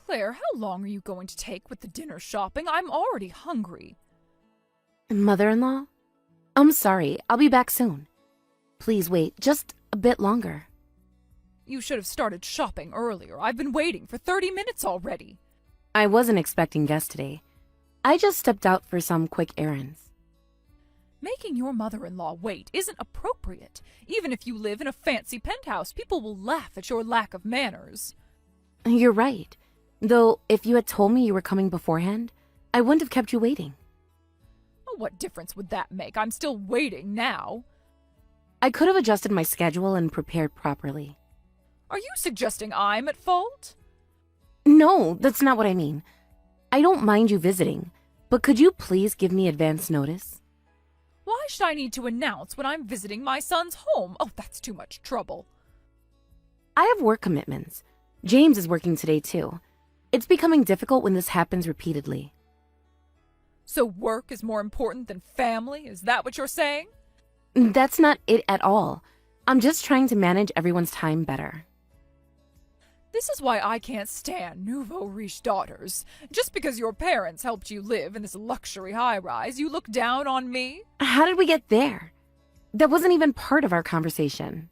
Claire, how long are you going to take with the dinner shopping? I'm already hungry. Mother-in-law? I'm sorry, I'll be back soon. Please wait just a bit longer. You should have started shopping earlier. I've been waiting for 30 minutes already. I wasn't expecting guests today. I just stepped out for some quick errands. Making your mother-in-law wait isn't appropriate. Even if you live in a fancy penthouse, people will laugh at your lack of manners. You're right. Though, if you had told me you were coming beforehand, I wouldn't have kept you waiting. Oh, what difference would that make? I'm still waiting now. I could have adjusted my schedule and prepared properly. Are you suggesting I'm at fault? No, that's not what I mean. I don't mind you visiting, but could you please give me advance notice? Why should I need to announce when I'm visiting my son's home? Oh, that's too much trouble. I have work commitments. James is working today too. It's becoming difficult when this happens repeatedly. So work is more important than family? Is that what you're saying? That's not it at all. I'm just trying to manage everyone's time better. This is why I can't stand nouveau riche daughters. Just because your parents helped you live in this luxury high-rise, you look down on me? How did we get there? That wasn't even part of our conversation.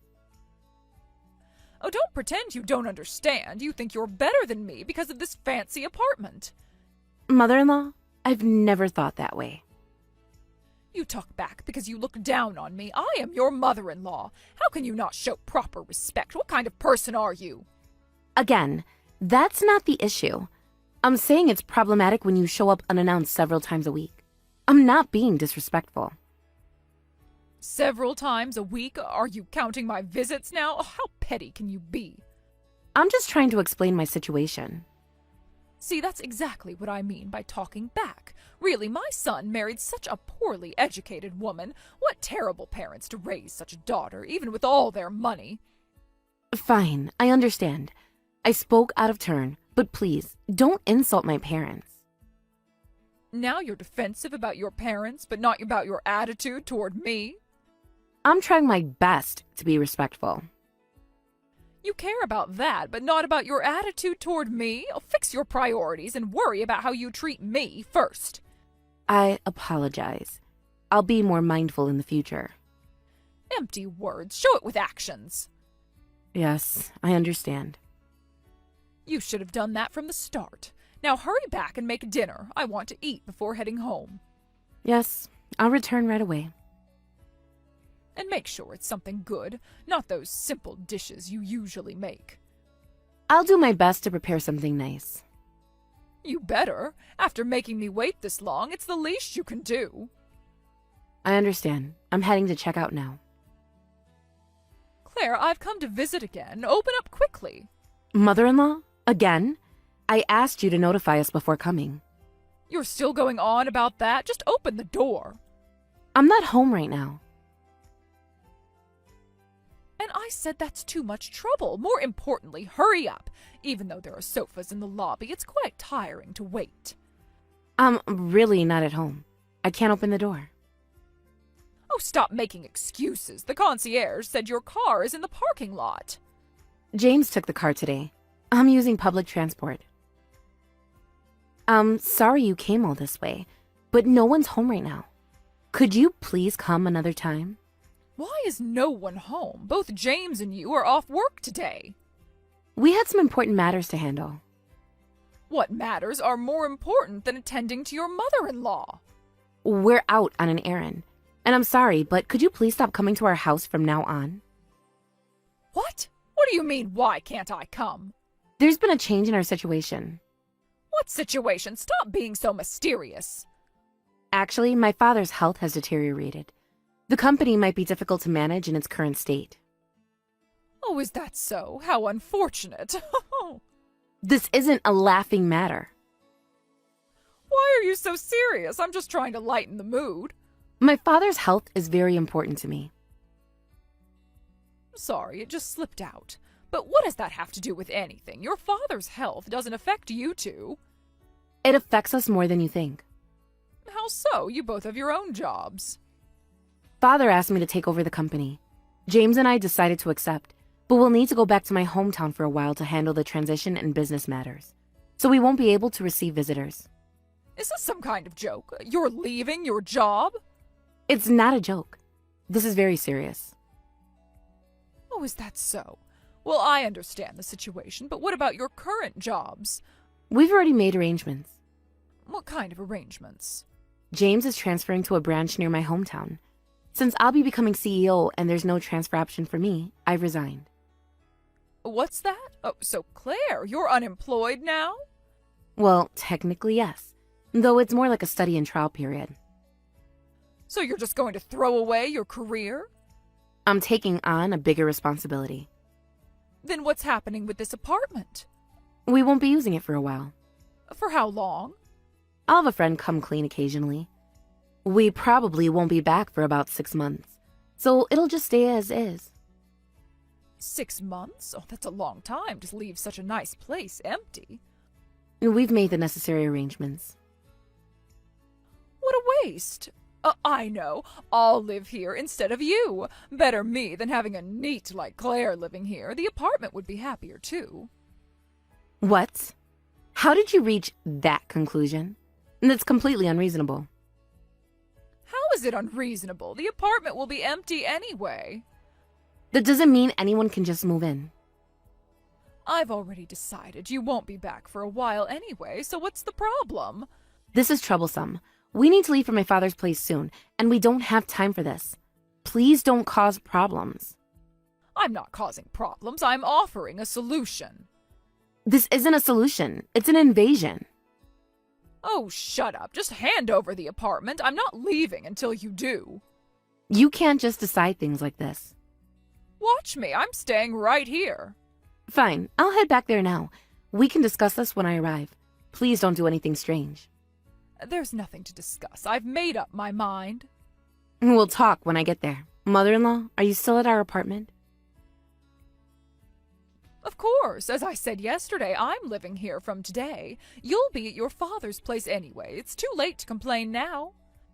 Oh, don't pretend you don't understand. You think you're better than me because of this fancy apartment. Mother-in-law, I've never thought that way. You talk back because you look down on me. I am your mother-in-law. How can you not show proper respect? What kind of person are you? Again, that's not the issue. I'm saying it's problematic when you show up unannounced several times a week. I'm not being disrespectful. Several times a week? Are you counting my visits now? Oh, how petty can you be? I'm just trying to explain my situation. See, that's exactly what I mean by talking back. Really, my son married such a poorly educated woman. What terrible parents to raise such a daughter, even with all their money. Fine, I understand. I spoke out of turn, but please, don't insult my parents. Now you're defensive about your parents, but not about your attitude toward me? I'm trying my best to be respectful. You care about that, but not about your attitude toward me? Oh, fix your priorities and worry about how you treat me first. I apologize. I'll be more mindful in the future. Empty words. Show it with actions. Yes, I understand. You should have done that from the start. Now hurry back and make dinner. I want to eat before heading home. Yes, I'll return right away. And make sure it's something good, not those simple dishes you usually make. I'll do my best to prepare something nice. You better. After making me wait this long, it's the least you can do. I understand. I'm heading to check out now. Claire, I've come to visit again. Open up quickly. Mother-in-law? Again? I asked you to notify us before coming. You're still going on about that? Just open the door. I'm not home right now. And I said that's too much trouble. More importantly, hurry up. Even though there are sofas in the lobby, it's quite tiring to wait. I'm really not at home. I can't open the door. Oh, stop making excuses. The concierge said your car is in the parking lot. James took the car today. I'm using public transport. Sorry you came all this way, but no one's home right now. Could you please come another time? Why is no one home? Both James and you are off work today. We had some important matters to handle. What matters are more important than attending to your mother-in-law? We're out on an errand. And I'm sorry, but could you please stop coming to our house from now on? What? What do you mean, why can't I come? There's been a change in our situation. What situation? Stop being so mysterious. Actually, my father's health has deteriorated. The company might be difficult to manage in its current state. Oh, is that so? How unfortunate. This isn't a laughing matter. Why are you so serious? I'm just trying to lighten the mood. My father's health is very important to me. Sorry, it just slipped out. But what does that have to do with anything? Your father's health doesn't affect you two. It affects us more than you think. How so? You both have your own jobs. Father asked me to take over the company. James and I decided to accept, but we'll need to go back to my hometown for a while to handle the transition and business matters. so we won't be able to receive visitors. Is this some kind of joke? You're leaving your job? It's not a joke. This is very serious. Oh, is that so? Well, I understand the situation, but what about your current jobs? We've already made arrangements. What kind of arrangements? James is transferring to a branch near my hometown. Since I'll be becoming CEO and there's no transfer option for me, I've resigned. What's that? Oh, so Claire, you're unemployed now? Well, technically yes, though it's more like a study and trial period. So you're just going to throw away your career? I'm taking on a bigger responsibility. Then what's happening with this apartment? We won't be using it for a while. For how long? I'll have a friend come clean occasionally. We probably won't be back for about 6 months, so it'll just stay as is. 6 months? Oh, that's a long time to leave such a nice place empty. We've made the necessary arrangements. What a waste. I know. I'll live here instead of you. Better me than having a neat like Claire living here. The apartment would be happier, too. What? How did you reach that conclusion? That's completely unreasonable. How is it unreasonable? The apartment will be empty anyway. That doesn't mean anyone can just move in. I've already decided you won't be back for a while anyway, so what's the problem? This is troublesome. We need to leave for my father's place soon, and we don't have time for this. Please don't cause problems. I'm not causing problems. I'm offering a solution. This isn't a solution. It's an invasion. Oh, shut up. Just hand over the apartment. I'm not leaving until you do. You can't just decide things like this. Watch me. I'm staying right here. Fine. I'll head back there now. We can discuss this when I arrive. Please don't do anything strange. There's nothing to discuss. I've made up my mind. We'll talk when I get there. Mother-in-law, are you still at our apartment? Of course. As I said yesterday, I'm living here from today. You'll be at your father's place anyway. It's too late to complain now.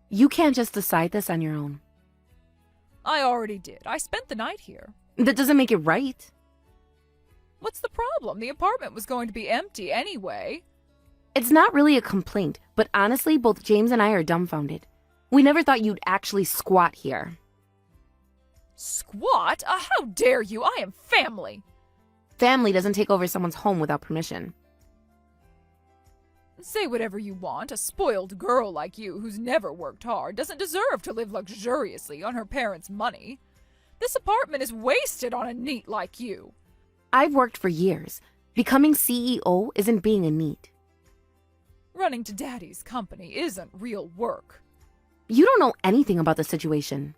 You can't just decide this on your own. I already did. I spent the night here. That doesn't make it right. What's the problem? The apartment was going to be empty anyway. It's not really a complaint, but honestly, both James and I are dumbfounded. We never thought you'd actually squat here. Squat? How dare you? I am family. Family doesn't take over someone's home without permission. Say whatever you want. A spoiled girl like you, who's never worked hard, doesn't deserve to live luxuriously on her parents' money. This apartment is wasted on a neat like you. I've worked for years. Becoming CEO isn't being a neat. Running to Daddy's company isn't real work. You don't know anything about the situation.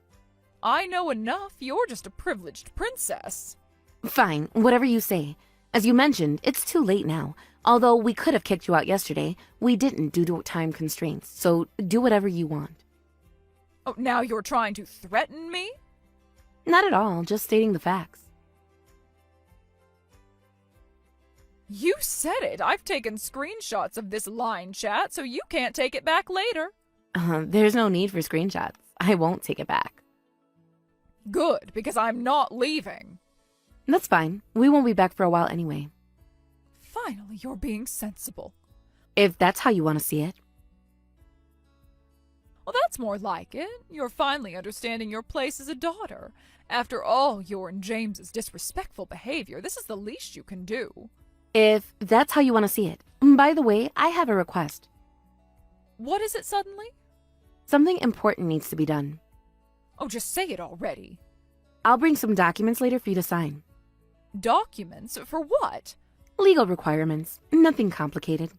I know enough. You're just a privileged princess. Fine, whatever you say. As you mentioned, it's too late now. Although we could have kicked you out yesterday, we didn't due to time constraints, so do whatever you want. Oh, now you're trying to threaten me? Not at all, just stating the facts. You said it. I've taken screenshots of this line chat, so you can't take it back later. There's no need for screenshots. I won't take it back. Good, because I'm not leaving. That's fine. We won't be back for a while anyway. Finally, you're being sensible. If that's how you want to see it. Well, that's more like it. You're finally understanding your place as a daughter. After all your and James's disrespectful behavior, this is the least you can do. If that's how you want to see it. By the way, I have a request. What is it suddenly? Something important needs to be done. Oh, just say it already. I'll bring some documents later for you to sign. Documents? For what? Legal requirements. Nothing complicated.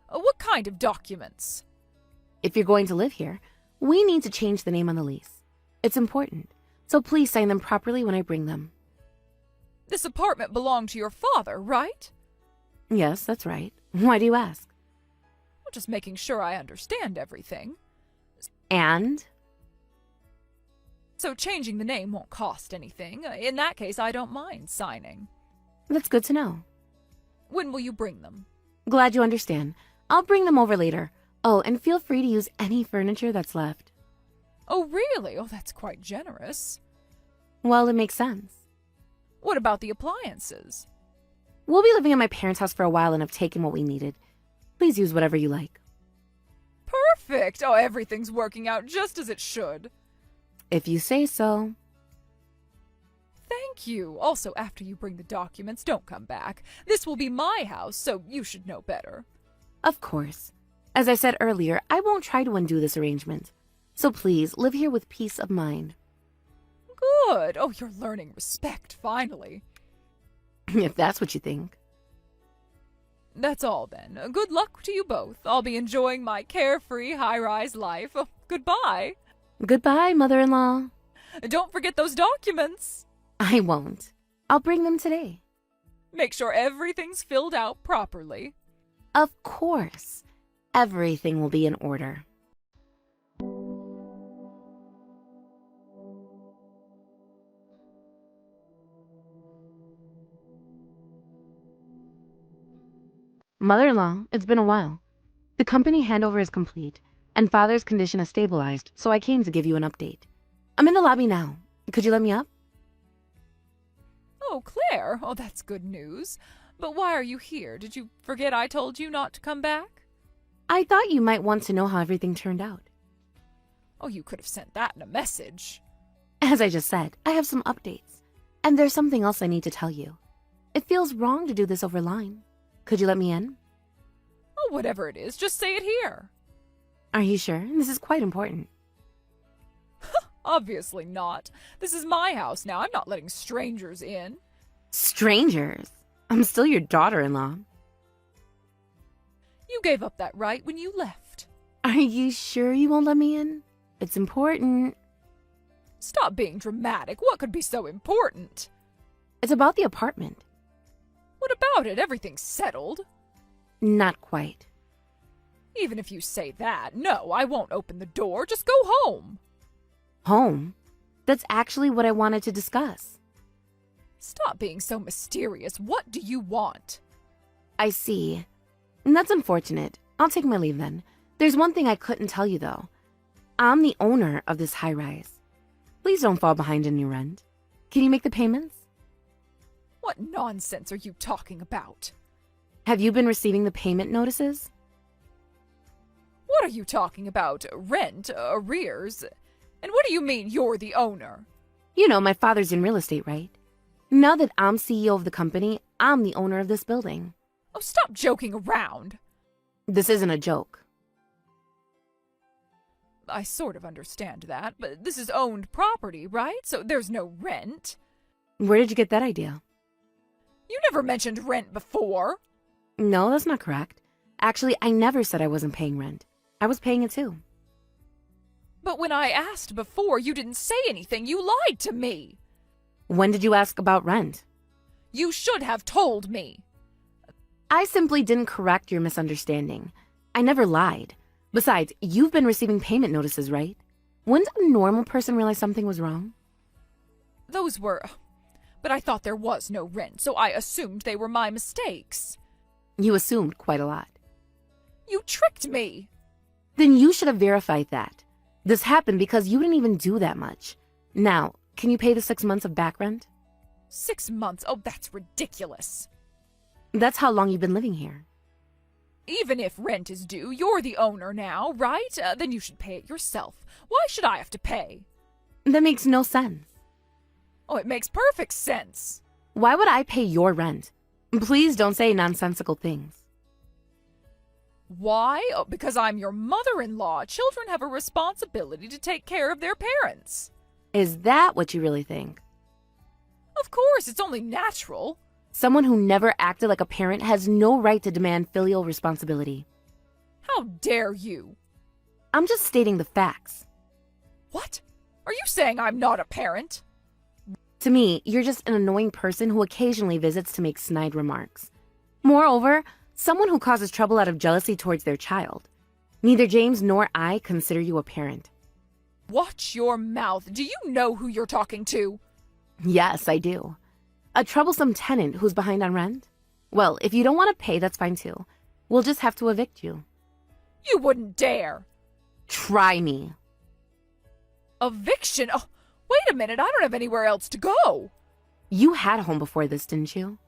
What kind of documents? If you're going to live here, we need to change the name on the lease. It's important, so please sign them properly when I bring them. This apartment belonged to your father, right? Yes, that's right. Why do you ask? Well, just making sure I understand everything. And? So changing the name won't cost anything. In that case, I don't mind signing. That's good to know. When will you bring them? Glad you understand. I'll bring them over later. Oh, and feel free to use any furniture that's left. Oh, really? Oh, that's quite generous. Well, it makes sense. What about the appliances? We'll be living at my parents' house for a while and have taken what we needed. Please use whatever you like. Perfect! Oh, everything's working out just as it should. If you say so. Thank you. Also, after you bring the documents, don't come back. This will be my house, so you should know better. Of course. As I said earlier, I won't try to undo this arrangement. So please, live here with peace of mind. Good. Oh, you're learning respect, finally. If that's what you think. That's all, then. Good luck to you both. I'll be enjoying my carefree high-rise life. Oh, goodbye. Goodbye, mother-in-law. Don't forget those documents. I won't. I'll bring them today. Make sure everything's filled out properly. Of course. Everything will be in order. Mother-in-law, it's been a while. The company handover is complete, and Father's condition has stabilized, so I came to give you an update. I'm in the lobby now. Could you let me up? Oh, Claire. Oh, that's good news. But why are you here? Did you forget I told you not to come back? I thought you might want to know how everything turned out. Oh, you could have sent that in a message. As I just said, I have some updates. And there's something else I need to tell you. It feels wrong to do this over line. Could you let me in? Oh, whatever it is, just say it here. Are you sure? This is quite important. Obviously not. This is my house now. I'm not letting strangers in. Strangers? I'm still your daughter-in-law. You gave up that right when you left. Are you sure you won't let me in? It's important. Stop being dramatic. What could be so important? It's about the apartment. What about it? Everything's settled. Not quite. Even if you say that, no, I won't open the door. Just go home. Home? That's actually what I wanted to discuss. Stop being so mysterious. What do you want? I see. That's unfortunate. I'll take my leave then. There's one thing I couldn't tell you, though. I'm the owner of this high-rise. Please don't fall behind in your rent. Can you make the payments? What nonsense are you talking about? Have you been receiving the payment notices? What are you talking about? Rent? Arrears? And what do you mean you're the owner? You know, my father's in real estate, right? Now that I'm CEO of the company, I'm the owner of this building. Oh, stop joking around. This isn't a joke. I sort of understand that, but this is owned property, right? So there's no rent. Where did you get that idea? You never mentioned rent before. No, that's not correct. Actually, I never said I wasn't paying rent. I was paying it too. But when I asked before, you didn't say anything. You lied to me. When did you ask about rent? You should have told me. I simply didn't correct your misunderstanding. I never lied. Besides, you've been receiving payment notices, right? Wouldn't a normal person realize something was wrong? Those were... But I thought there was no rent, so I assumed they were my mistakes. You assumed quite a lot. You tricked me. Then you should have verified that. This happened because you didn't even do that much. Now, can you pay the 6 months of back rent? 6 months? Oh, that's ridiculous. That's how long you've been living here. Even if rent is due, you're the owner now, right? Then you should pay it yourself. Why should I have to pay? That makes no sense. Oh, it makes perfect sense. Why would I pay your rent? Please don't say nonsensical things. Why? Oh, because I'm your mother-in-law. Children have a responsibility to take care of their parents. Is that what you really think? Of course, it's only natural. Someone who never acted like a parent has no right to demand filial responsibility. How dare you? I'm just stating the facts. What? Are you saying I'm not a parent? To me, you're just an annoying person who occasionally visits to make snide remarks. Moreover, someone who causes trouble out of jealousy towards their child. Neither James nor I consider you a parent. Watch your mouth. Do you know who you're talking to? Yes, I do. A troublesome tenant who's behind on rent? Well, if you don't want to pay, that's fine too. We'll just have to evict you. You wouldn't dare. Try me. Eviction? Oh, wait a minute. I don't have anywhere else to go. You had a home before this, didn't you?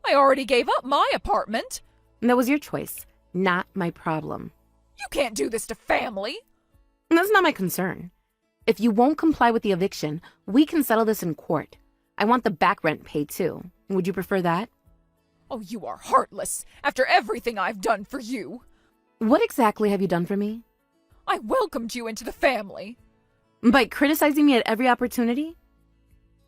I already gave up my apartment. That was your choice, not my problem. You can't do this to family. That's not my concern. If you won't comply with the eviction, we can settle this in court. I want the back rent paid too. Would you prefer that? Oh, you are heartless, after everything I've done for you. What exactly have you done for me? I welcomed you into the family. By criticizing me at every opportunity?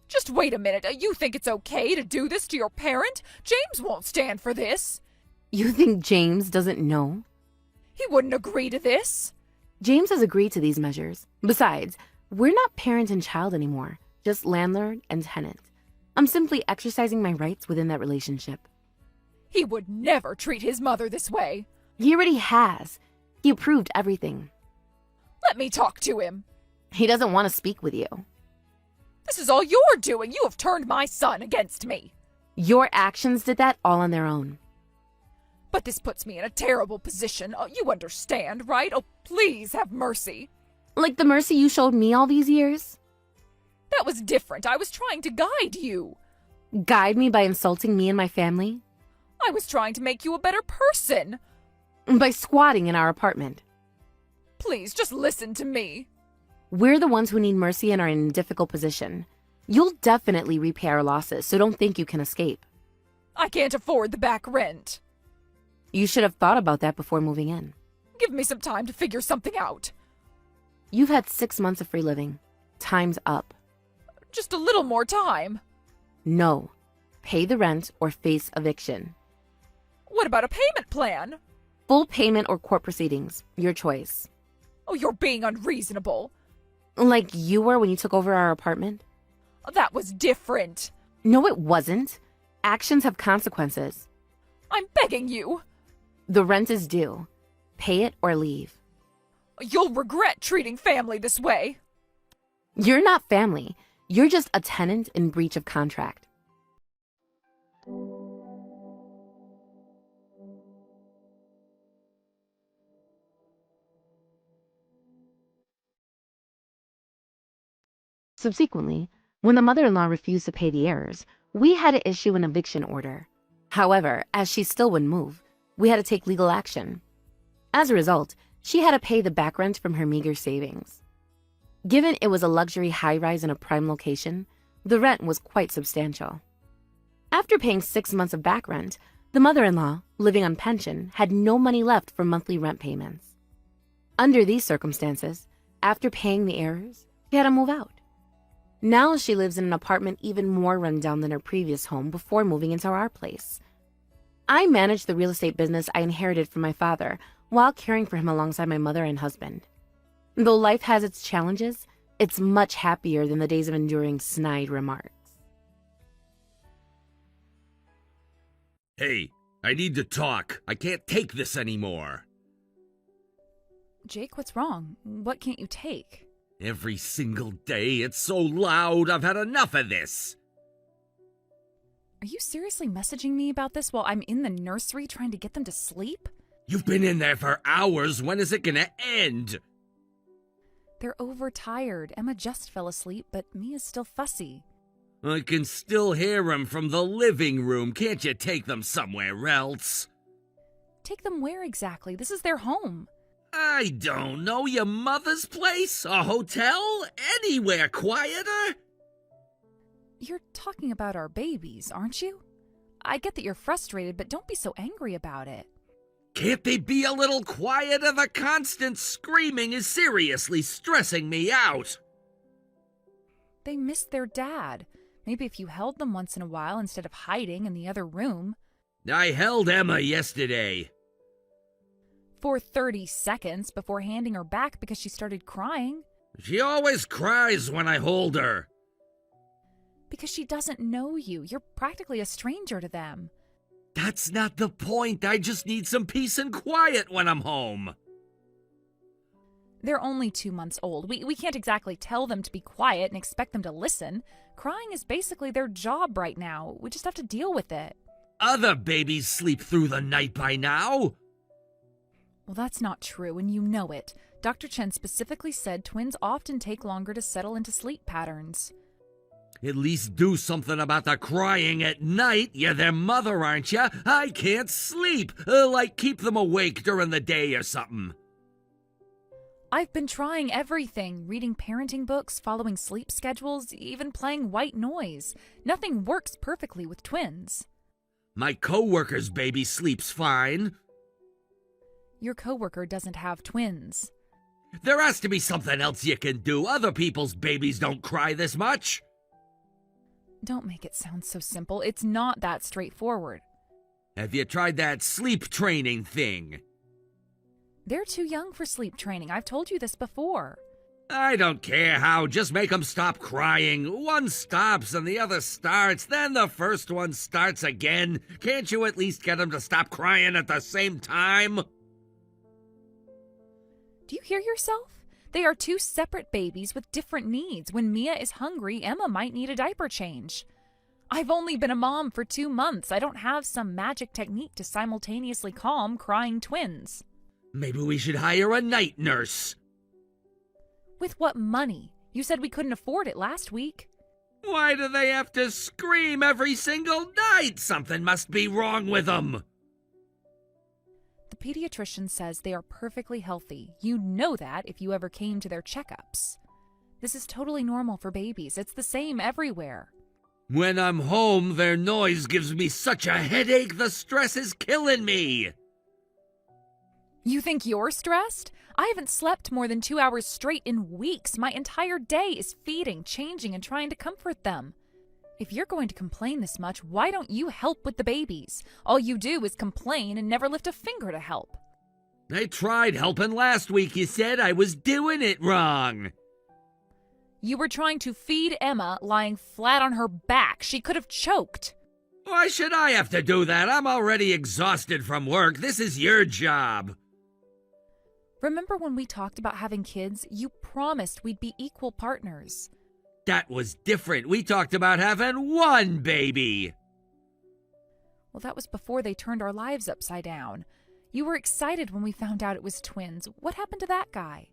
Just wait a minute. You think it's okay to do this to your parent? James won't stand for this. You think James doesn't know? He wouldn't agree to this. James has agreed to these measures. Besides, we're not parent and child anymore, just landlord and tenant. I'm simply exercising my rights within that relationship. He would never treat his mother this way. He already has. He approved everything. Let me talk to him. He doesn't want to speak with you. This is all you're doing. You have turned my son against me. Your actions did that all on their own. But this puts me in a terrible position. You understand, right? Oh, please have mercy. Like the mercy you showed me all these years? That was different. I was trying to guide you. Guide me by insulting me and my family? I was trying to make you a better person. By squatting in our apartment. Please, just listen to me. We're the ones who need mercy and are in a difficult position. You'll definitely repay our losses, so don't think you can escape. I can't afford the back rent. You should have thought about that before moving in. Give me some time to figure something out. You've had 6 months of free living. Time's up. Just a little more time. No. Pay the rent or face eviction. What about a payment plan? Full payment or court proceedings. Your choice. Oh, you're being unreasonable. Like you were when you took over our apartment? That was different. No, it wasn't. Actions have consequences. I'm begging you. The rent is due. Pay it or leave. You'll regret treating family this way. You're not family. You're just a tenant in breach of contract. Subsequently, when the mother-in-law refused to pay the heirs, we had to issue an eviction order. However, as she still wouldn't move, we had to take legal action. As a result, she had to pay the back rent from her meager savings. Given it was a luxury high-rise in a prime location, the rent was quite substantial. After paying 6 months of back rent, the mother-in-law, living on pension, had no money left for monthly rent payments. Under these circumstances, after paying the heirs, she had to move out. Now she lives in an apartment even more rundown than her previous home before moving into our place. I manage the real estate business I inherited from my father while caring for him alongside my mother and husband. Though life has its challenges, it's much happier than the days of enduring snide remarks. Hey, I need to talk. I can't take this anymore. Jake, what's wrong? What can't you take? Every single day, it's so loud. I've had enough of this. Are you seriously messaging me about this while I'm in the nursery trying to get them to sleep? You've been in there for hours. When is it gonna end? They're overtired. Emma just fell asleep, but Mia's still fussy. I can still hear 'em from the living room. Can't you take them somewhere else? Take them where exactly? This is their home. I don't know. Your mother's place? A hotel? Anywhere quieter? You're talking about our babies, aren't you? I get that you're frustrated, but don't be so angry about it. Can't they be a little quieter? The constant screaming is seriously stressing me out. They miss their dad. Maybe if you held them once in a while instead of hiding in the other room. I held Emma yesterday. For 30 seconds before handing her back because she started crying. She always cries when I hold her. Because she doesn't know you. You're practically a stranger to them. That's not the point. I just need some peace and quiet when I'm home. They're only 2 months old. We can't exactly tell them to be quiet and expect them to listen. Crying is basically their job right now. We just have to deal with it. Other babies sleep through the night by now. Well, that's not true, and you know it. Dr. Chen specifically said twins often take longer to settle into sleep patterns. At least do something about the crying at night. You're their mother, aren't you? I can't sleep. Like keep them awake during the day or something. I've been trying everything, reading parenting books, following sleep schedules, even playing white noise. Nothing works perfectly with twins. My coworker's baby sleeps fine. Your coworker doesn't have twins. There has to be something else you can do. Other people's babies don't cry this much. Don't make it sound so simple. It's not that straightforward. Have you tried that sleep training thing? They're too young for sleep training. I've told you this before. I don't care how. Just make them stop crying. One stops and the other starts. Then the first one starts again. Can't you at least get them to stop crying at the same time? Do you hear yourself? They are two separate babies with different needs. When Mia is hungry, Emma might need a diaper change. I've only been a mom for 2 months. I don't have some magic technique to simultaneously calm crying twins. Maybe we should hire a night nurse. With what money? You said we couldn't afford it last week. Why do they have to scream every single night? Something must be wrong with them. The pediatrician says they are perfectly healthy. You know that if you ever came to their checkups. This is totally normal for babies. It's the same everywhere. When I'm home, their noise gives me such a headache. The stress is killing me. You think you're stressed? I haven't slept more than 2 hours straight in weeks. My entire day is feeding, changing, and trying to comfort them. If you're going to complain this much, why don't you help with the babies? All you do is complain and never lift a finger to help. I tried helping last week. You said I was doing it wrong. You were trying to feed Emma lying flat on her back. She could have choked. Why should I have to do that? I'm already exhausted from work. This is your job. Remember when we talked about having kids? You promised we'd be equal partners. That was different. We talked about having one baby. Well, that was before they turned our lives upside down. You were excited when we found out it was twins. What happened to that guy?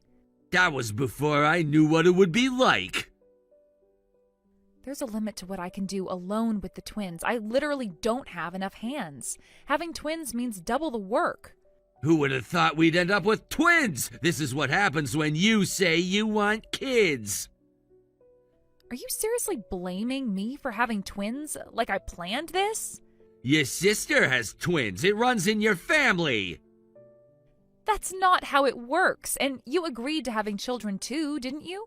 That was before I knew what it would be like. There's a limit to what I can do alone with the twins. I literally don't have enough hands. Having twins means double the work. Who would have thought we'd end up with twins? This is what happens when you say you want kids. Are you seriously blaming me for having twins? Like I planned this? Your sister has twins. It runs in your family. That's not how it works. And you agreed to having children too, didn't you?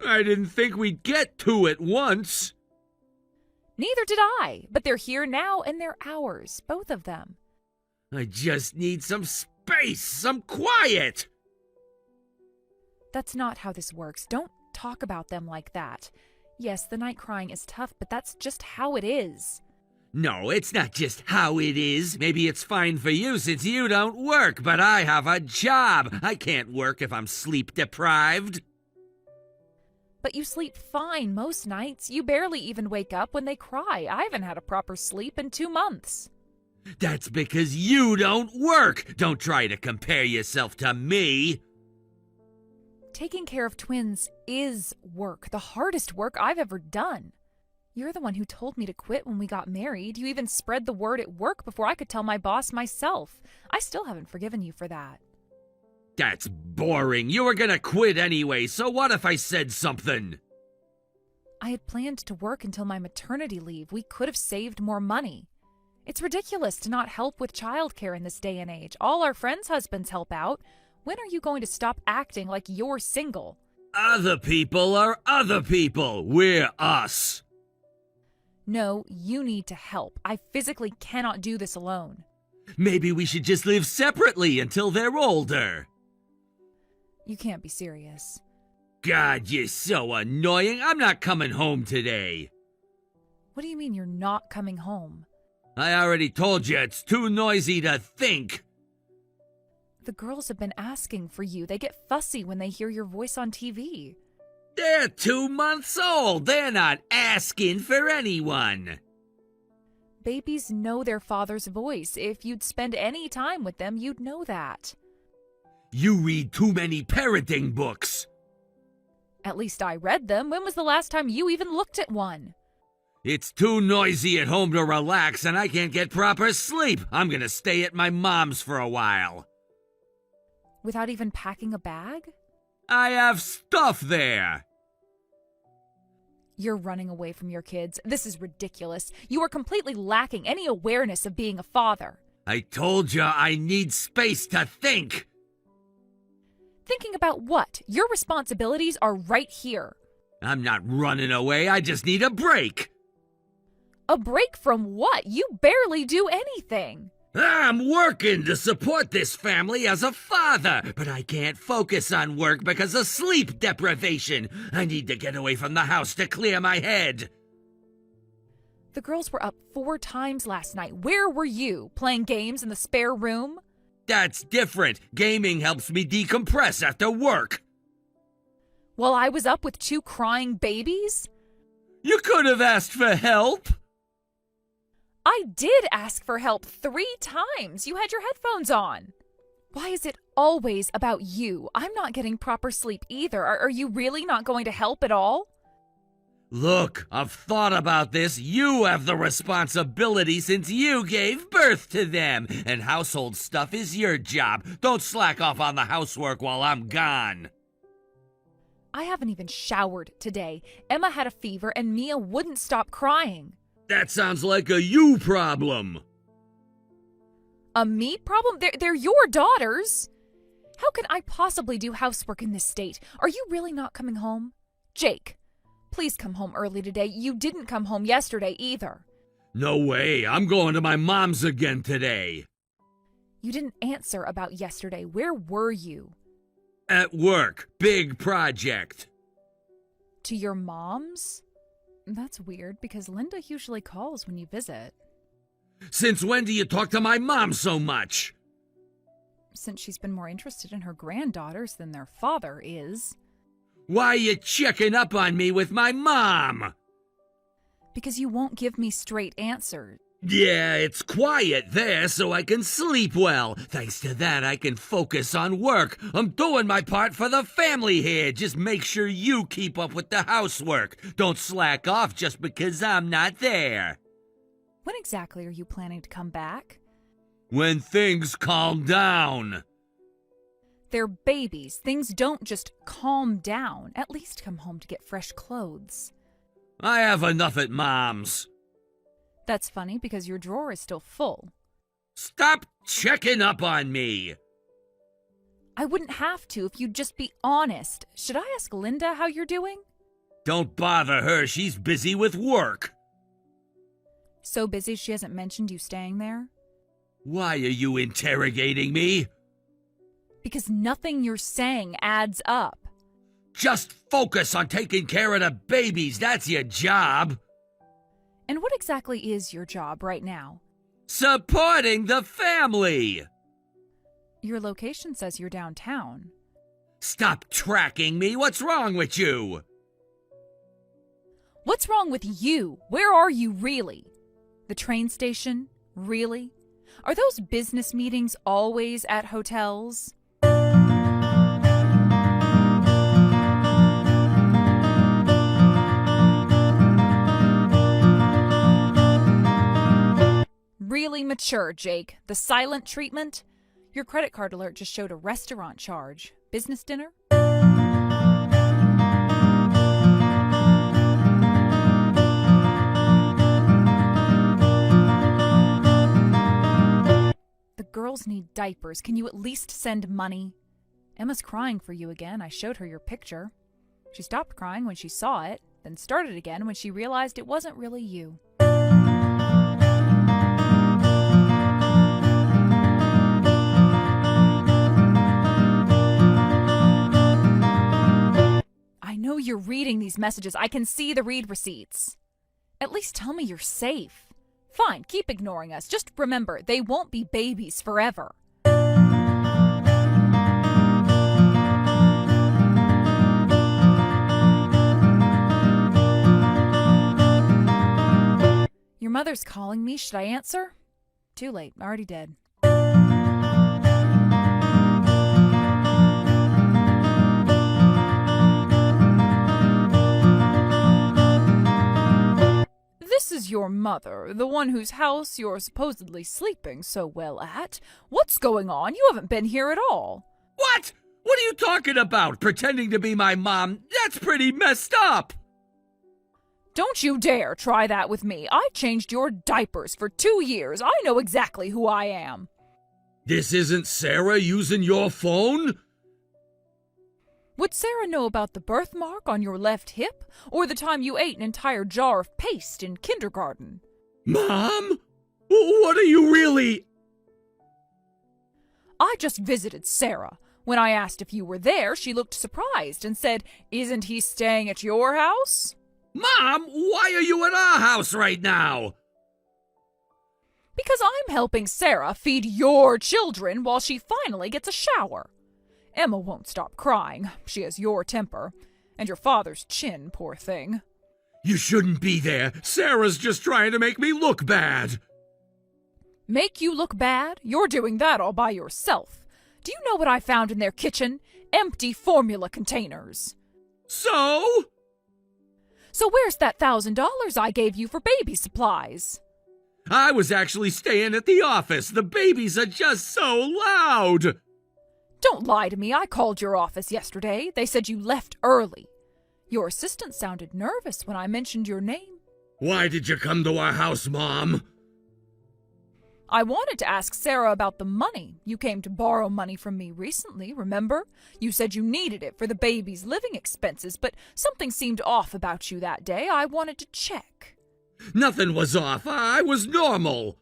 I didn't think we'd get two at once. Neither did I. But they're here now and they're ours, both of them. I just need some space, some quiet. That's not how this works. Don't talk about them like that. Yes, the night crying is tough, but that's just how it is. No, it's not just how it is. Maybe it's fine for you since you don't work, but I have a job. I can't work if I'm sleep deprived. But you sleep fine most nights. You barely even wake up when they cry. I haven't had a proper sleep in 2 months. That's because you don't work. Don't try to compare yourself to me. Taking care of twins is work, the hardest work I've ever done. You're the one who told me to quit when we got married. You even spread the word at work before I could tell my boss myself. I still haven't forgiven you for that. That's boring. You were gonna quit anyway, so what if I said something? I had planned to work until my maternity leave. We could have saved more money. It's ridiculous to not help with childcare in this day and age. All our friends' husbands help out. When are you going to stop acting like you're single? Other people are other people. We're us. No, you need to help. I physically cannot do this alone. Maybe we should just live separately until they're older. You can't be serious. God, you're so annoying. I'm not coming home today. What do you mean you're not coming home? I already told you it's too noisy to think. The girls have been asking for you. They get fussy when they hear your voice on TV. They're 2 months old. They're not asking for anyone. Babies know their father's voice. If you'd spend any time with them, you'd know that. You read too many parenting books. At least I read them. When was the last time you even looked at one? It's too noisy at home to relax, and I can't get proper sleep. I'm gonna stay at my mom's for a while. Without even packing a bag? I have stuff there. You're running away from your kids. This is ridiculous. You are completely lacking any awareness of being a father. I told you I need space to think. Thinking about what? Your responsibilities are right here. I'm not running away. I just need a break. A break from what? You barely do anything. I'm working to support this family as a father, but I can't focus on work because of sleep deprivation. I need to get away from the house to clear my head. The girls were up 4 times last night. Where were you? Playing games in the spare room? That's different. Gaming helps me decompress after work. While I was up with 2 crying babies? You could have asked for help. I did ask for help 3 times. You had your headphones on. Why is it always about you? I'm not getting proper sleep either. Are you really not going to help at all? Look, I've thought about this. You have the responsibility since you gave birth to them, and household stuff is your job. Don't slack off on the housework while I'm gone. I haven't even showered today. Emma had a fever and Mia wouldn't stop crying. That sounds like a you problem. A me problem? They're your daughters. How can I possibly do housework in this state? Are you really not coming home? Jake, please come home early today. You didn't come home yesterday either. No way. I'm going to my mom's again today. You didn't answer about yesterday. Where were you? At work. Big project. To your mom's? That's weird because Linda usually calls when you visit. Since when do you talk to my mom so much? Since she's been more interested in her granddaughters than their father is. Why are you checking up on me with my mom? Because you won't give me straight answers. Yeah, it's quiet there so I can sleep well. Thanks to that, I can focus on work. I'm doing my part for the family here. Just make sure you keep up with the housework. Don't slack off just because I'm not there. When exactly are you planning to come back? When things calm down. They're babies. Things don't just calm down. At least come home to get fresh clothes. I have enough at Mom's. That's funny because your drawer is still full. Stop checking up on me. I wouldn't have to if you'd just be honest. Should I ask Linda how you're doing? Don't bother her. She's busy with work. So busy she hasn't mentioned you staying there? Why are you interrogating me? Because nothing you're saying adds up. Just focus on taking care of the babies. That's your job. And what exactly is your job right now? Supporting the family. Your location says you're downtown. Stop tracking me. What's wrong with you? What's wrong with you? Where are you really? The train station? Really? Are those business meetings always at hotels? Really mature, Jake. The silent treatment? Your credit card alert just showed a restaurant charge. Business dinner? The girls need diapers. Can you at least send money? Emma's crying for you again. I showed her your picture. She stopped crying when she saw it, then started again when she realized it wasn't really you. I know you're reading these messages. I can see the read receipts. At least tell me you're safe. Fine, keep ignoring us. Just remember, they won't be babies forever. Your mother's calling me. Should I answer? Too late. I already did. this is your mother, the one whose house you're supposedly sleeping so well at. What's going on? You haven't been here at all. What? What are you talking about? Pretending to be my mom? That's pretty messed up! Don't you dare try that with me. I changed your diapers for 2 years. I know exactly who I am. This isn't Sarah using your phone? Would Sarah know about the birthmark on your left hip, or the time you ate an entire jar of paste in kindergarten? Mom? What are you really... I just visited Sarah. When I asked if you were there, she looked surprised and said, "Isn't he staying at your house?" Mom, why are you at our house right now? Because I'm helping Sarah feed your children while she finally gets a shower. Emma won't stop crying. She has your temper. And your father's chin, poor thing. You shouldn't be there. Sarah's just trying to make me look bad. Make you look bad? You're doing that all by yourself. Do you know what I found in their kitchen? Empty formula containers. So? So where's that $1,000 I gave you for baby supplies? I was actually staying at the office. The babies are just so loud. Don't lie to me. I called your office yesterday. They said you left early. Your assistant sounded nervous when I mentioned your name. Why did you come to our house, Mom? I wanted to ask Sarah about the money. You came to borrow money from me recently, remember? You said you needed it for the baby's living expenses, but something seemed off about you that day. I wanted to check. Nothing was off. I was normal.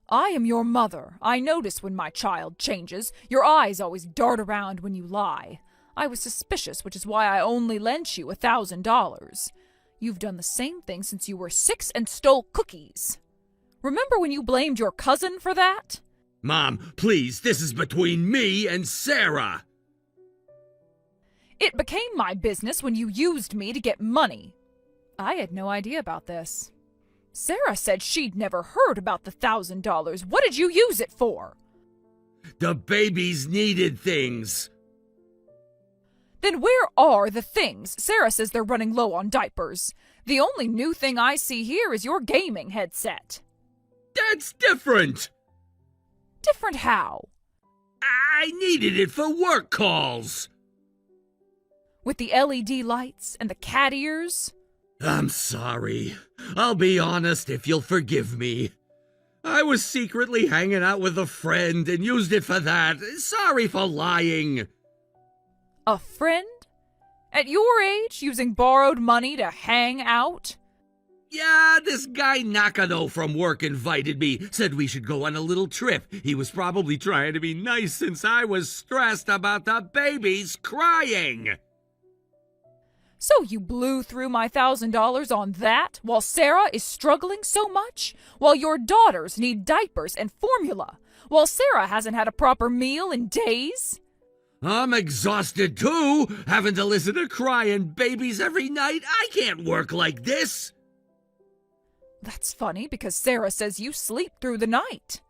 I am your mother. I notice when my child changes. Your eyes always dart around when you lie. I was suspicious, which is why I only lent you $1,000. You've done the same thing since you were 6 and stole cookies. Remember when you blamed your cousin for that? Mom, please, this is between me and Sarah. It became my business when you used me to get money. I had no idea about this. Sarah said she'd never heard about the $1,000. What did you use it for? The babies needed things. Then where are the things? Sarah says they're running low on diapers. The only new thing I see here is your gaming headset. That's different. Different how? I needed it for work calls. With the LED lights and the cat ears? I'm sorry. I'll be honest if you'll forgive me. I was secretly hanging out with a friend and used it for that. Sorry for lying. A friend? At your age, using borrowed money to hang out? Yeah, this guy Nakano from work invited me, said we should go on a little trip. He was probably trying to be nice since I was stressed about the babies crying. So you blew through my $1,000 on that while Sarah is struggling so much? While your daughters need diapers and formula? While Sarah hasn't had a proper meal in days? I'm exhausted too, having to listen to crying babies every night. I can't work like this. That's funny because Sarah says you sleep through the night.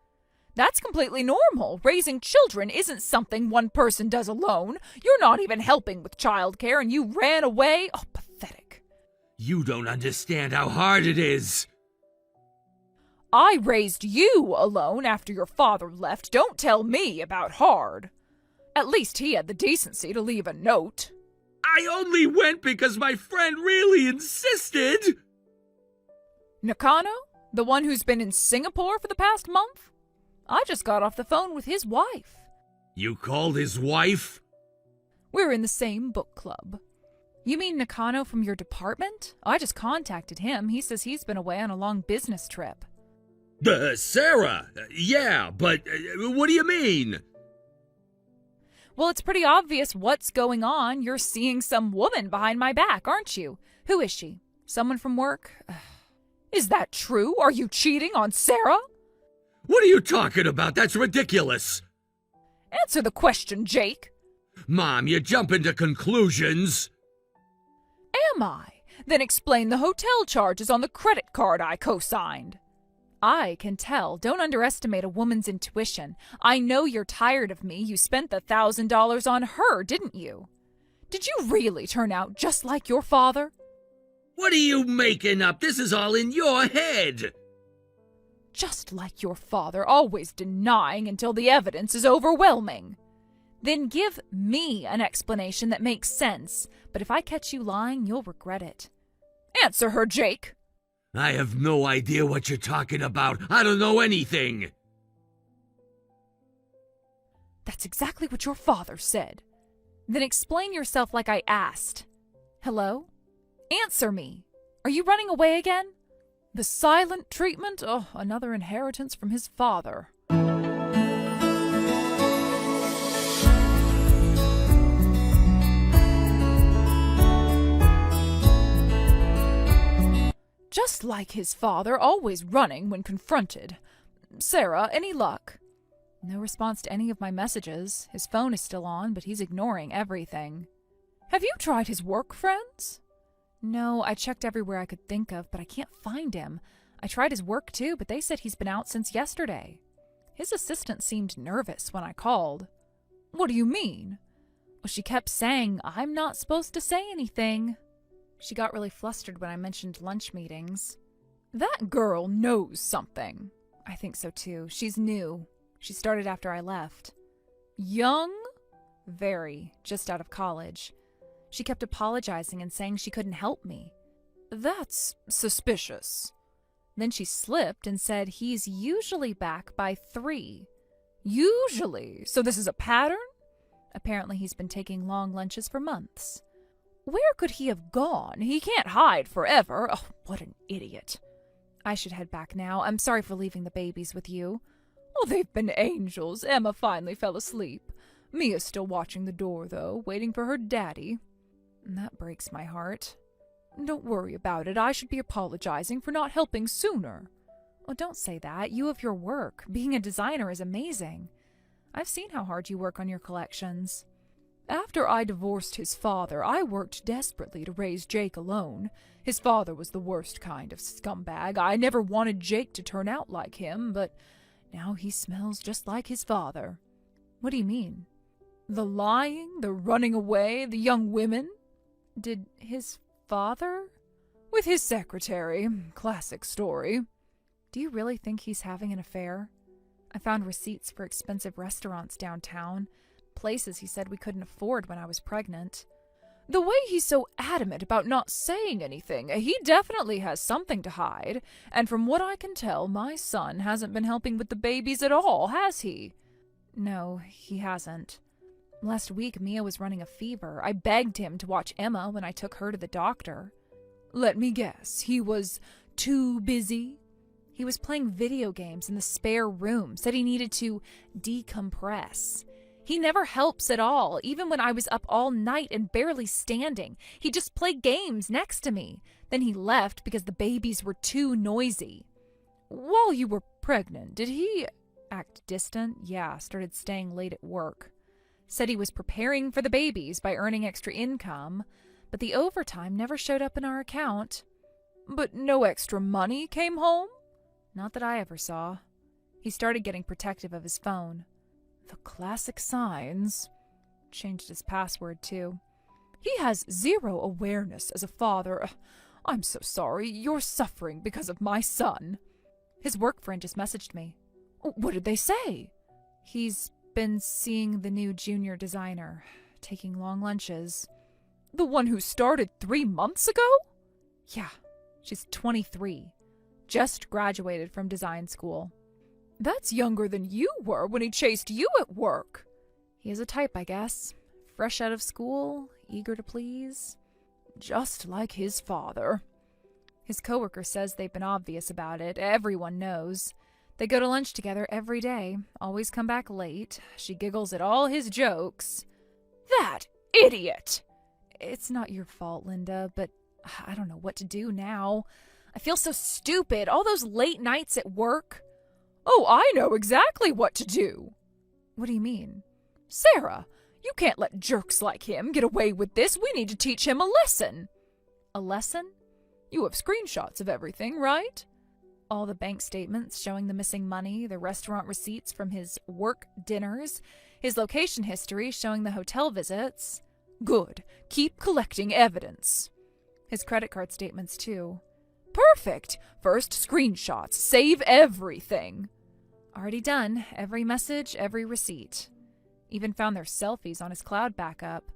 That's completely normal. Raising children isn't something one person does alone. You're not even helping with childcare and you ran away. Oh, pathetic. You don't understand how hard it is. I raised you alone after your father left. Don't tell me about hard. At least he had the decency to leave a note. I only went because my friend really insisted. Nakano? The one who's been in Singapore for the past month? I just got off the phone with his wife. You called his wife? We're in the same book club. You mean Nakano from your department? I just contacted him. He says he's been away on a long business trip. Sarah. Yeah, but what do you mean? Well, it's pretty obvious what's going on. You're seeing some woman behind my back, aren't you? Who is she? Someone from work? Is that true? Are you cheating on Sarah? What are you talking about? That's ridiculous. Answer the question, Jake. Mom, you jump into conclusions. Am I? Then explain the hotel charges on the credit card I co-signed. I can tell. Don't underestimate a woman's intuition. I know you're tired of me. You spent the $1,000 on her, didn't you? Did you really turn out just like your father? What are you making up? This is all in your head. Just like your father, always denying until the evidence is overwhelming. Then give me an explanation that makes sense, but if I catch you lying, you'll regret it. Answer her, Jake! I have no idea what you're talking about. I don't know anything. That's exactly what your father said. Then explain yourself like I asked. Hello? Answer me. Are you running away again? The silent treatment? Oh, another inheritance from his father. Just like his father, always running when confronted. Sarah, any luck? No response to any of my messages. His phone is still on, but he's ignoring everything. Have you tried his work friends? No, I checked everywhere I could think of, but I can't find him. I tried his work too, but they said he's been out since yesterday. His assistant seemed nervous when I called. What do you mean? Well, she kept saying I'm not supposed to say anything. She got really flustered when I mentioned lunch meetings. That girl knows something. I think so too. She's new. She started after I left. Young? Very. Just out of college. She kept apologizing and saying she couldn't help me. That's suspicious. Then she slipped and said he's usually back by 3. Usually? So this is a pattern? Apparently he's been taking long lunches for months. Where could he have gone? He can't hide forever. Oh, what an idiot. I should head back now. I'm sorry for leaving the babies with you. Oh, they've been angels. Emma finally fell asleep. Mia's still watching the door, though, waiting for her daddy. That breaks my heart. Don't worry about it. I should be apologizing for not helping sooner. Oh, don't say that. You have your work. Being a designer is amazing. I've seen how hard you work on your collections. After I divorced his father, I worked desperately to raise Jake alone. His father was the worst kind of scumbag. I never wanted Jake to turn out like him, but now he smells just like his father. What do you mean? The lying, the running away, the young women? Did his father? With his secretary. Classic story. Do you really think he's having an affair? I found receipts for expensive restaurants downtown. Places he said we couldn't afford when I was pregnant. The way he's so adamant about not saying anything, he definitely has something to hide. And from what I can tell, my son hasn't been helping with the babies at all, has he? No, he hasn't. Last week, Mia was running a fever. I begged him to watch Emma when I took her to the doctor. Let me guess, he was too busy? He was playing video games in the spare room, said he needed to decompress. He never helps at all, even when I was up all night and barely standing. He just played games next to me. Then he left because the babies were too noisy. While you were pregnant, did he act distant? Yeah, started staying late at work. Said he was preparing for the babies by earning extra income, but the overtime never showed up in our account. But no extra money came home? Not that I ever saw. He started getting protective of his phone. The classic signs. Changed his password, too. He has zero awareness as a father. I'm so sorry. You're suffering because of my son. His work friend just messaged me. What did they say? He's been seeing the new junior designer, taking long lunches. The one who started 3 months ago? Yeah, she's 23. Just graduated from design school. That's younger than you were when he chased you at work. He is a type, I guess. Fresh out of school, eager to please. Just like his father. His coworker says they've been obvious about it. Everyone knows. They go to lunch together every day, always come back late. She giggles at all his jokes. That idiot! It's not your fault, Linda, but I don't know what to do now. I feel so stupid. All those late nights at work. Oh, I know exactly what to do. What do you mean? Sarah, you can't let jerks like him get away with this. We need to teach him a lesson. A lesson? You have screenshots of everything, right? All the bank statements showing the missing money, the restaurant receipts from his work dinners, his location history showing the hotel visits. Good. Keep collecting evidence. His credit card statements, too. Perfect! First screenshots. Save everything. Already done. Every message, every receipt. Even found their selfies on his cloud backup.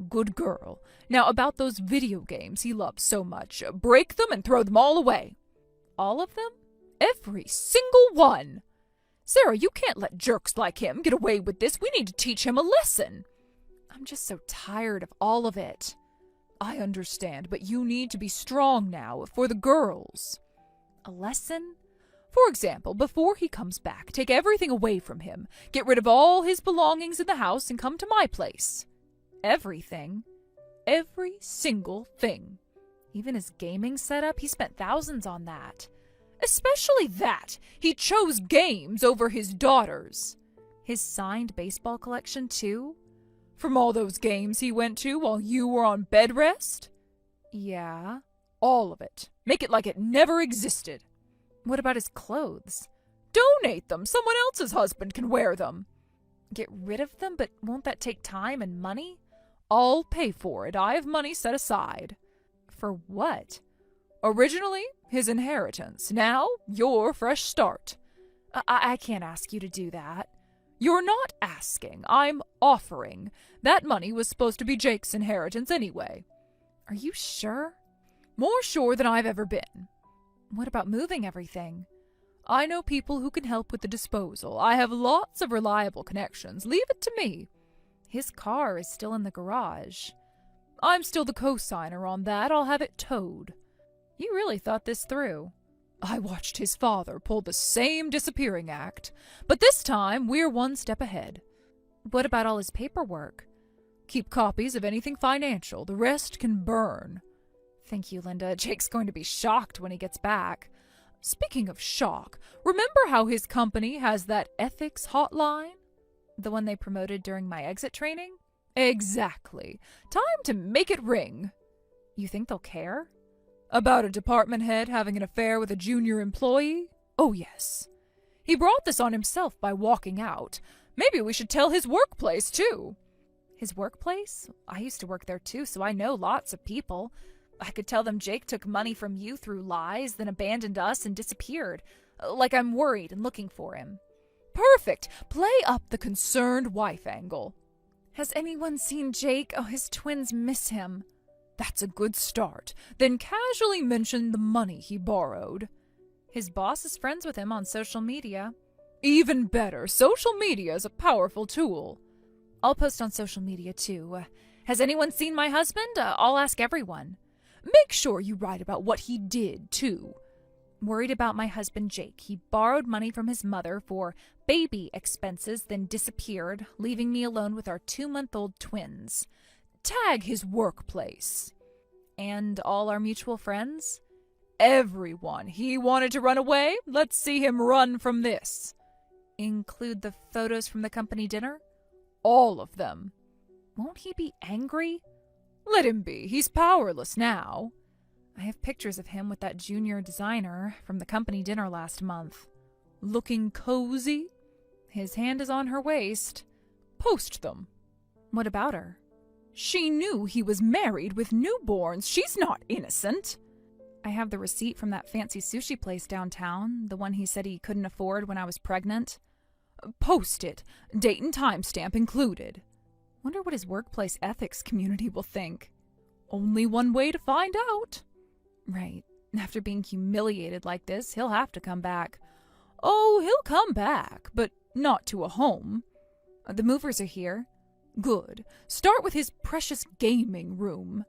Good girl. Now about those video games he loves so much. Break them and throw them all away. All of them? Every single one. Sarah, you can't let jerks like him get away with this. We need to teach him a lesson. I'm just so tired of all of it. I understand, but you need to be strong now for the girls. A lesson? For example, before he comes back, take everything away from him. Get rid of all his belongings in the house and come to my place. Everything. Every single thing. Even his gaming setup, he spent thousands on that. Especially that. He chose games over his daughters. His signed baseball collection, too? From all those games he went to while you were on bed rest? Yeah, all of it. Make it like it never existed. What about his clothes? Donate them. Someone else's husband can wear them. Get rid of them, but won't that take time and money? I'll pay for it. I have money set aside. For what? Originally, his inheritance. Now, your fresh start. I can't ask you to do that. You're not asking. I'm offering. That money was supposed to be Jake's inheritance anyway. Are you sure? More sure than I've ever been. What about moving everything? I know people who can help with the disposal. I have lots of reliable connections. Leave it to me. His car is still in the garage. I'm still the co-signer on that. I'll have it towed. You really thought this through. I watched his father pull the same disappearing act, but this time we're one step ahead. What about all his paperwork? Keep copies of anything financial. The rest can burn. Thank you, Linda. Jake's going to be shocked when he gets back. Speaking of shock, remember how his company has that ethics hotline? The one they promoted during my exit training? Exactly. Time to make it ring. You think they'll care? About a department head having an affair with a junior employee? Oh, yes. He brought this on himself by walking out. Maybe we should tell his workplace, too. His workplace? I used to work there, too, so I know lots of people. I could tell them Jake took money from you through lies, then abandoned us and disappeared. Like I'm worried and looking for him. Perfect! Play up the concerned wife angle. Has anyone seen Jake? Oh, his twins miss him. That's a good start. Then casually mention the money he borrowed. His boss is friends with him on social media. Even better. Social media is a powerful tool. I'll post on social media, too. Has anyone seen my husband? I'll ask everyone. Make sure you write about what he did, too. Worried about my husband, Jake. He borrowed money from his mother for baby expenses, then disappeared, leaving me alone with our 2-month-old twins. Tag his workplace. And all our mutual friends? Everyone. He wanted to run away? Let's see him run from this. Include the photos from the company dinner? All of them. Won't he be angry? Let him be. He's powerless now. I have pictures of him with that junior designer from the company dinner last month. Looking cozy? His hand is on her waist. Post them. What about her? She knew he was married with newborns. She's not innocent. I have the receipt from that fancy sushi place downtown, the one he said he couldn't afford when I was pregnant. Post it. Date and timestamp included. Wonder what his workplace ethics community will think. Only one way to find out. Right. After being humiliated like this, he'll have to come back. Oh, he'll come back, but not to a home. The movers are here. Good. Start with his precious gaming room.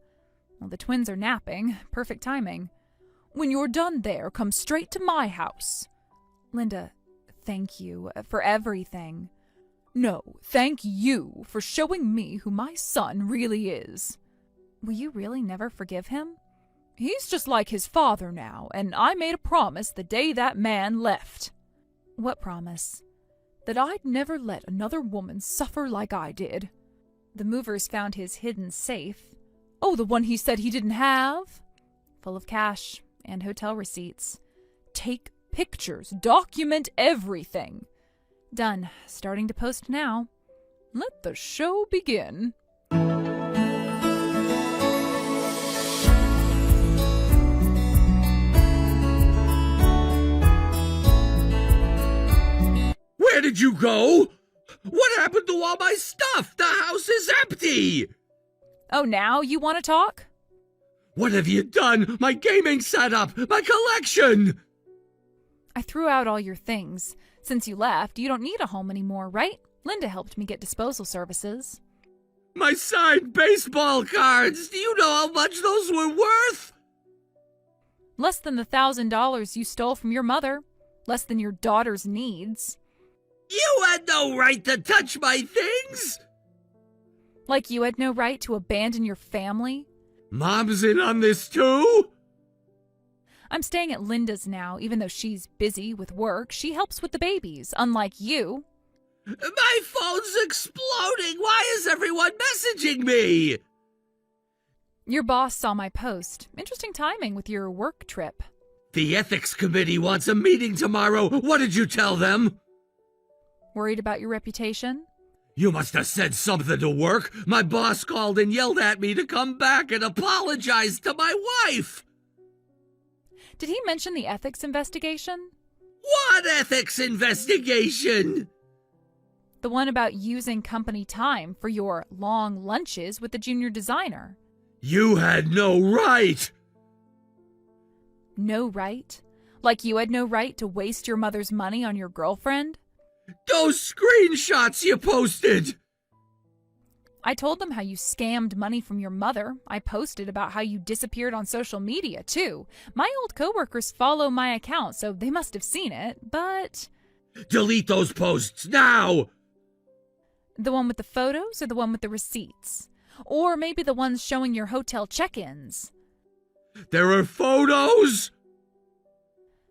Well, the twins are napping. Perfect timing. When you're done there, come straight to my house. Linda, thank you for everything. No, thank you for showing me who my son really is. Will you really never forgive him? He's just like his father now, and I made a promise the day that man left. What promise? That I'd never let another woman suffer like I did. The movers found his hidden safe. Oh, the one he said he didn't have? Full of cash and hotel receipts. Take pictures. Document everything. Done. Starting to post now. Let the show begin. Where did you go? What happened to all my stuff? The house is empty! Oh, now you want to talk? What have you done? My gaming setup! My collection! I threw out all your things. Since you left, you don't need a home anymore, right? Linda helped me get disposal services. My signed baseball cards! Do you know how much those were worth? Less than the $1,000 you stole from your mother. Less than your daughter's needs. You had no right to touch my things! Like you had no right to abandon your family? Mom's in on this too? I'm staying at Linda's now, even though she's busy with work. She helps with the babies, unlike you. My phone's exploding! Why is everyone messaging me? Your boss saw my post. Interesting timing with your work trip. The ethics committee wants a meeting tomorrow. What did you tell them? Worried about your reputation? You must have said something to work. My boss called and yelled at me to come back and apologize to my wife. Did he mention the ethics investigation? What ethics investigation? The one about using company time for your long lunches with the junior designer. You had no right. No right? Like you had no right to waste your mother's money on your girlfriend? Those screenshots you posted! I told them how you scammed money from your mother. I posted about how you disappeared on social media, too. My old coworkers follow my account, so they must have seen it, but... Delete those posts now! The one with the photos or the one with the receipts? Or maybe the ones showing your hotel check-ins? There are photos?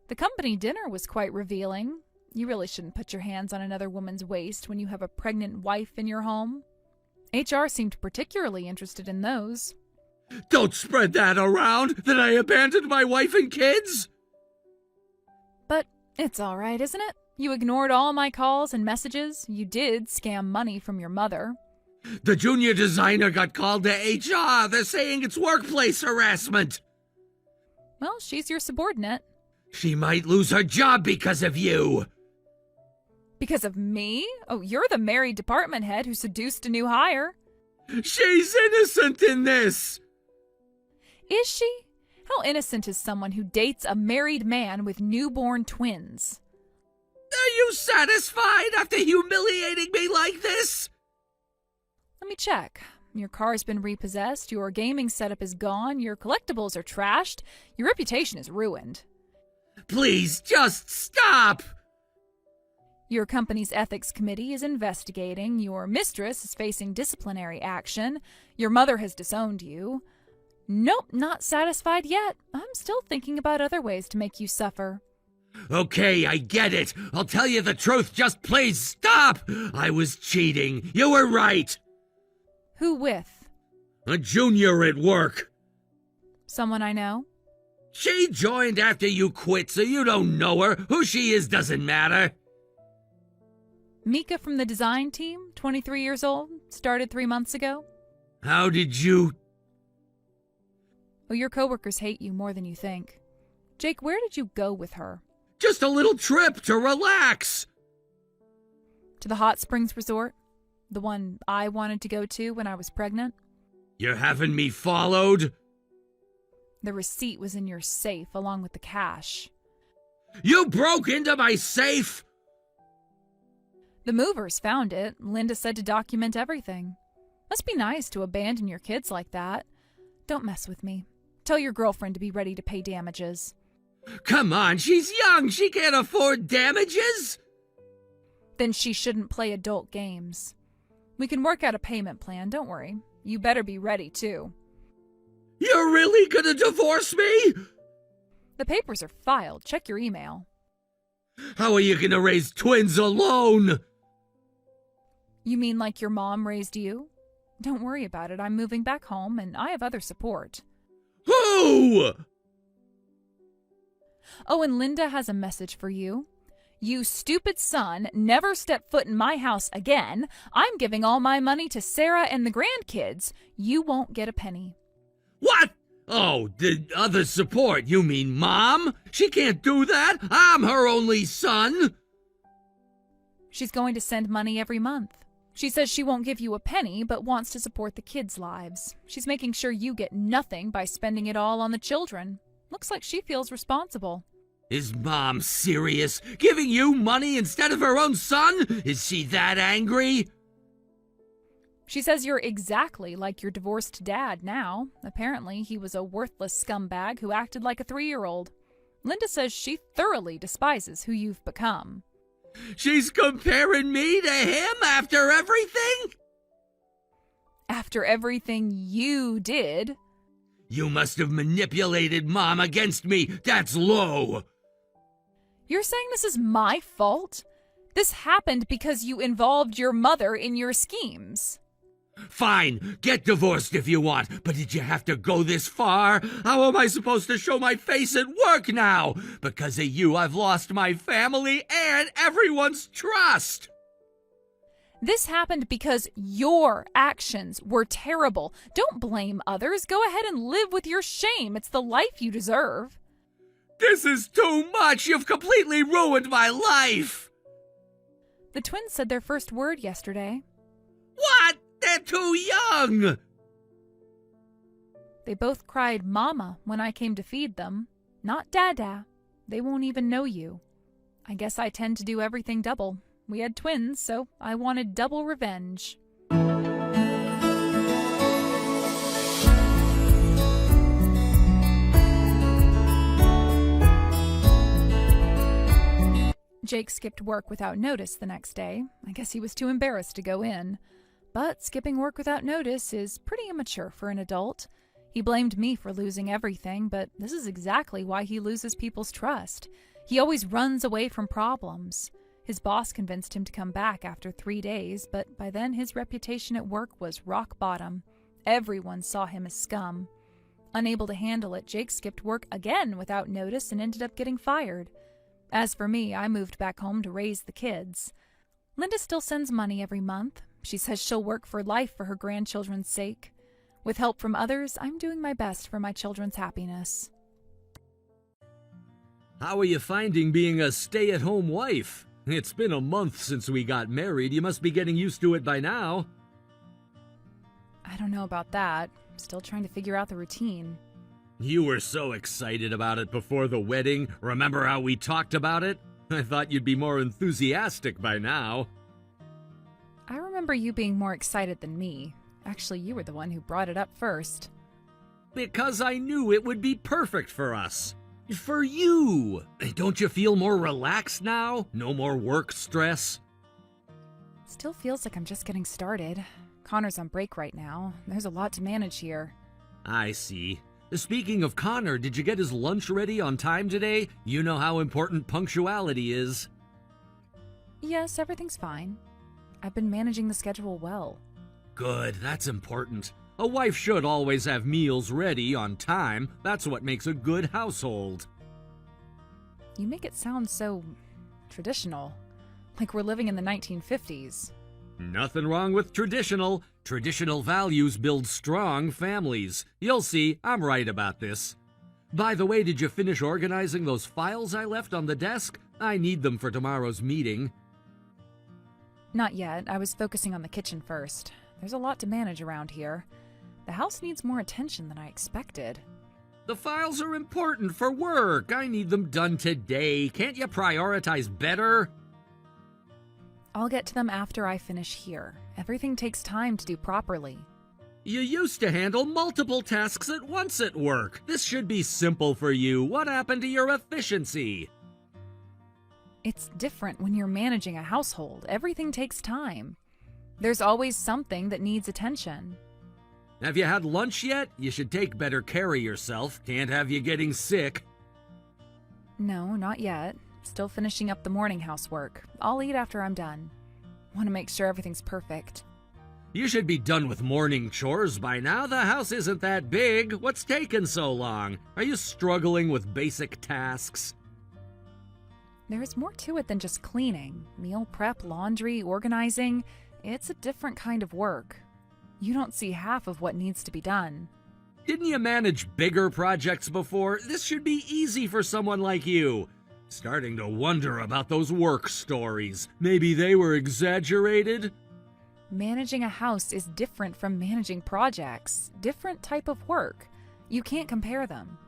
The company dinner was quite revealing. You really shouldn't put your hands on another woman's waist when you have a pregnant wife in your home. HR seemed particularly interested in those. Don't spread that around, that I abandoned my wife and kids! But it's all right, isn't it? You ignored all my calls and messages. You did scam money from your mother. The junior designer got called to HR. They're saying it's workplace harassment. Well, she's your subordinate. She might lose her job because of you. Because of me? Oh, you're the married department head who seduced a new hire. She's innocent in this. Is she? How innocent is someone who dates a married man with newborn twins? Are you satisfied after humiliating me like this? Let me check. Your car's been repossessed, your gaming setup is gone, your collectibles are trashed, your reputation is ruined. Please, just stop! Your company's ethics committee is investigating, your mistress is facing disciplinary action, your mother has disowned you. Nope, not satisfied yet. I'm still thinking about other ways to make you suffer. Okay, I get it. I'll tell you the truth. Just please stop! I was cheating. You were right. Who with? A junior at work. Someone I know? She joined after you quit, so you don't know her. Who she is doesn't matter. Mika from the design team, 23 years old, started 3 months ago. How did you... Oh, your coworkers hate you more than you think. Jake, where did you go with her? Just a little trip to relax. To the hot springs resort? The one I wanted to go to when I was pregnant? You're having me followed? The receipt was in your safe along with the cash. You broke into my safe? The movers found it. Linda said to document everything. Must be nice to abandon your kids like that. Don't mess with me. Tell your girlfriend to be ready to pay damages. Come on, she's young. She can't afford damages. Then she shouldn't play adult games. We can work out a payment plan, don't worry. You better be ready, too. You're really gonna divorce me? The papers are filed. Check your email. How are you gonna raise twins alone? You mean like your mom raised you? Don't worry about it. I'm moving back home, and I have other support. Who? Oh, and Linda has a message for you. You stupid son, never step foot in my house again. I'm giving all my money to Sarah and the grandkids. You won't get a penny. What? Oh, the other support. You mean Mom? She can't do that. I'm her only son. She's going to send money every month. She says she won't give you a penny, but wants to support the kids' lives. She's making sure you get nothing by spending it all on the children. Looks like she feels responsible. Is Mom serious? Giving you money instead of her own son? Is she that angry? She says you're exactly like your divorced dad now. Apparently, he was a worthless scumbag who acted like a 3-year-old. Linda says she thoroughly despises who you've become. She's comparing me to him after everything? After everything you did. You must have manipulated Mom against me. That's low. You're saying this is my fault? This happened because you involved your mother in your schemes. Fine, get divorced if you want, but did you have to go this far? How am I supposed to show my face at work now? Because of you, I've lost my family and everyone's trust. This happened because your actions were terrible. Don't blame others. Go ahead and live with your shame. It's the life you deserve. This is too much. You've completely ruined my life. The twins said their first word yesterday. What? They're too young. They both cried mama when I came to feed them, not dada. They won't even know you. I guess I tend to do everything double. We had twins, so I wanted double revenge. Jake skipped work without notice the next day. I guess he was too embarrassed to go in. But skipping work without notice is pretty immature for an adult. He blamed me for losing everything, but this is exactly why he loses people's trust. He always runs away from problems. His boss convinced him to come back after 3 days, but by then his reputation at work was rock bottom. Everyone saw him as scum. Unable to handle it, Jake skipped work again without notice and ended up getting fired. As for me, I moved back home to raise the kids. Linda still sends money every month. She says she'll work for life for her grandchildren's sake. With help from others, I'm doing my best for my children's happiness. How are you finding being a stay-at-home wife? It's been a month since we got married. You must be getting used to it by now. I don't know about that. Still trying to figure out the routine. You were so excited about it before the wedding. Remember how we talked about it? I thought you'd be more enthusiastic by now. I remember you being more excited than me. Actually, you were the one who brought it up first. Because I knew it would be perfect for us. For you. Don't you feel more relaxed now? No more work stress? Still feels like I'm just getting started. Connor's on break right now. There's a lot to manage here. I see. Speaking of Connor, did you get his lunch ready on time today? You know how important punctuality is. Yes, everything's fine. I've been managing the schedule well. Good, that's important. A wife should always have meals ready on time. That's what makes a good household. You make it sound so traditional, like we're living in the 1950s. Nothing wrong with traditional. Traditional values build strong families. You'll see, I'm right about this. By the way, did you finish organizing those files I left on the desk? I need them for tomorrow's meeting. Not yet. I was focusing on the kitchen first. There's a lot to manage around here. The house needs more attention than I expected. The files are important for work. I need them done today. Can't you prioritize better? I'll get to them after I finish here. Everything takes time to do properly. You used to handle multiple tasks at once at work. This should be simple for you. What happened to your efficiency? It's different when you're managing a household. Everything takes time. There's always something that needs attention. Have you had lunch yet? You should take better care of yourself. Can't have you getting sick. No, not yet. Still finishing up the morning housework. I'll eat after I'm done. Want to make sure everything's perfect. You should be done with morning chores by now. The house isn't that big. What's taking so long? Are you struggling with basic tasks? There's more to it than just cleaning. Meal prep, laundry, organizing. It's a different kind of work. You don't see half of what needs to be done. Didn't you manage bigger projects before? This should be easy for someone like you. Starting to wonder about those work stories. Maybe they were exaggerated? Managing a house is different from managing projects. Different type of work. You can't compare them.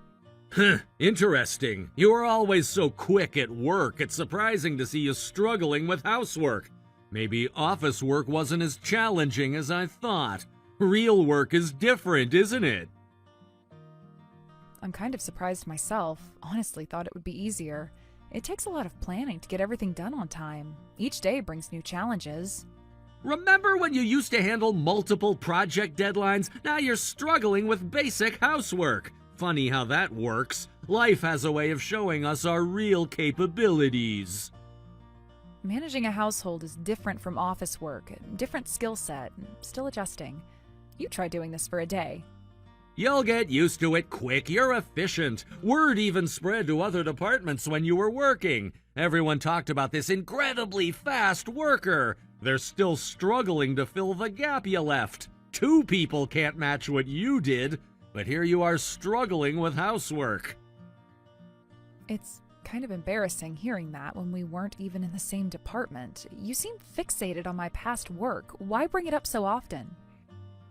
Huh, interesting. You are always so quick at work. It's surprising to see you struggling with housework. Maybe office work wasn't as challenging as I thought. Real work is different, isn't it? I'm kind of surprised myself. Honestly, thought it would be easier. It takes a lot of planning to get everything done on time. Each day brings new challenges. Remember when you used to handle multiple project deadlines? Now you're struggling with basic housework. Funny how that works. Life has a way of showing us our real capabilities. Managing a household is different from office work. Different skill set. Still adjusting. You try doing this for a day. You'll get used to it quick. You're efficient. Word even spread to other departments when you were working. Everyone talked about this incredibly fast worker. They're still struggling to fill the gap you left. 2 people can't match what you did, but here you are struggling with housework. It's kind of embarrassing hearing that when we weren't even in the same department. You seem fixated on my past work. Why bring it up so often?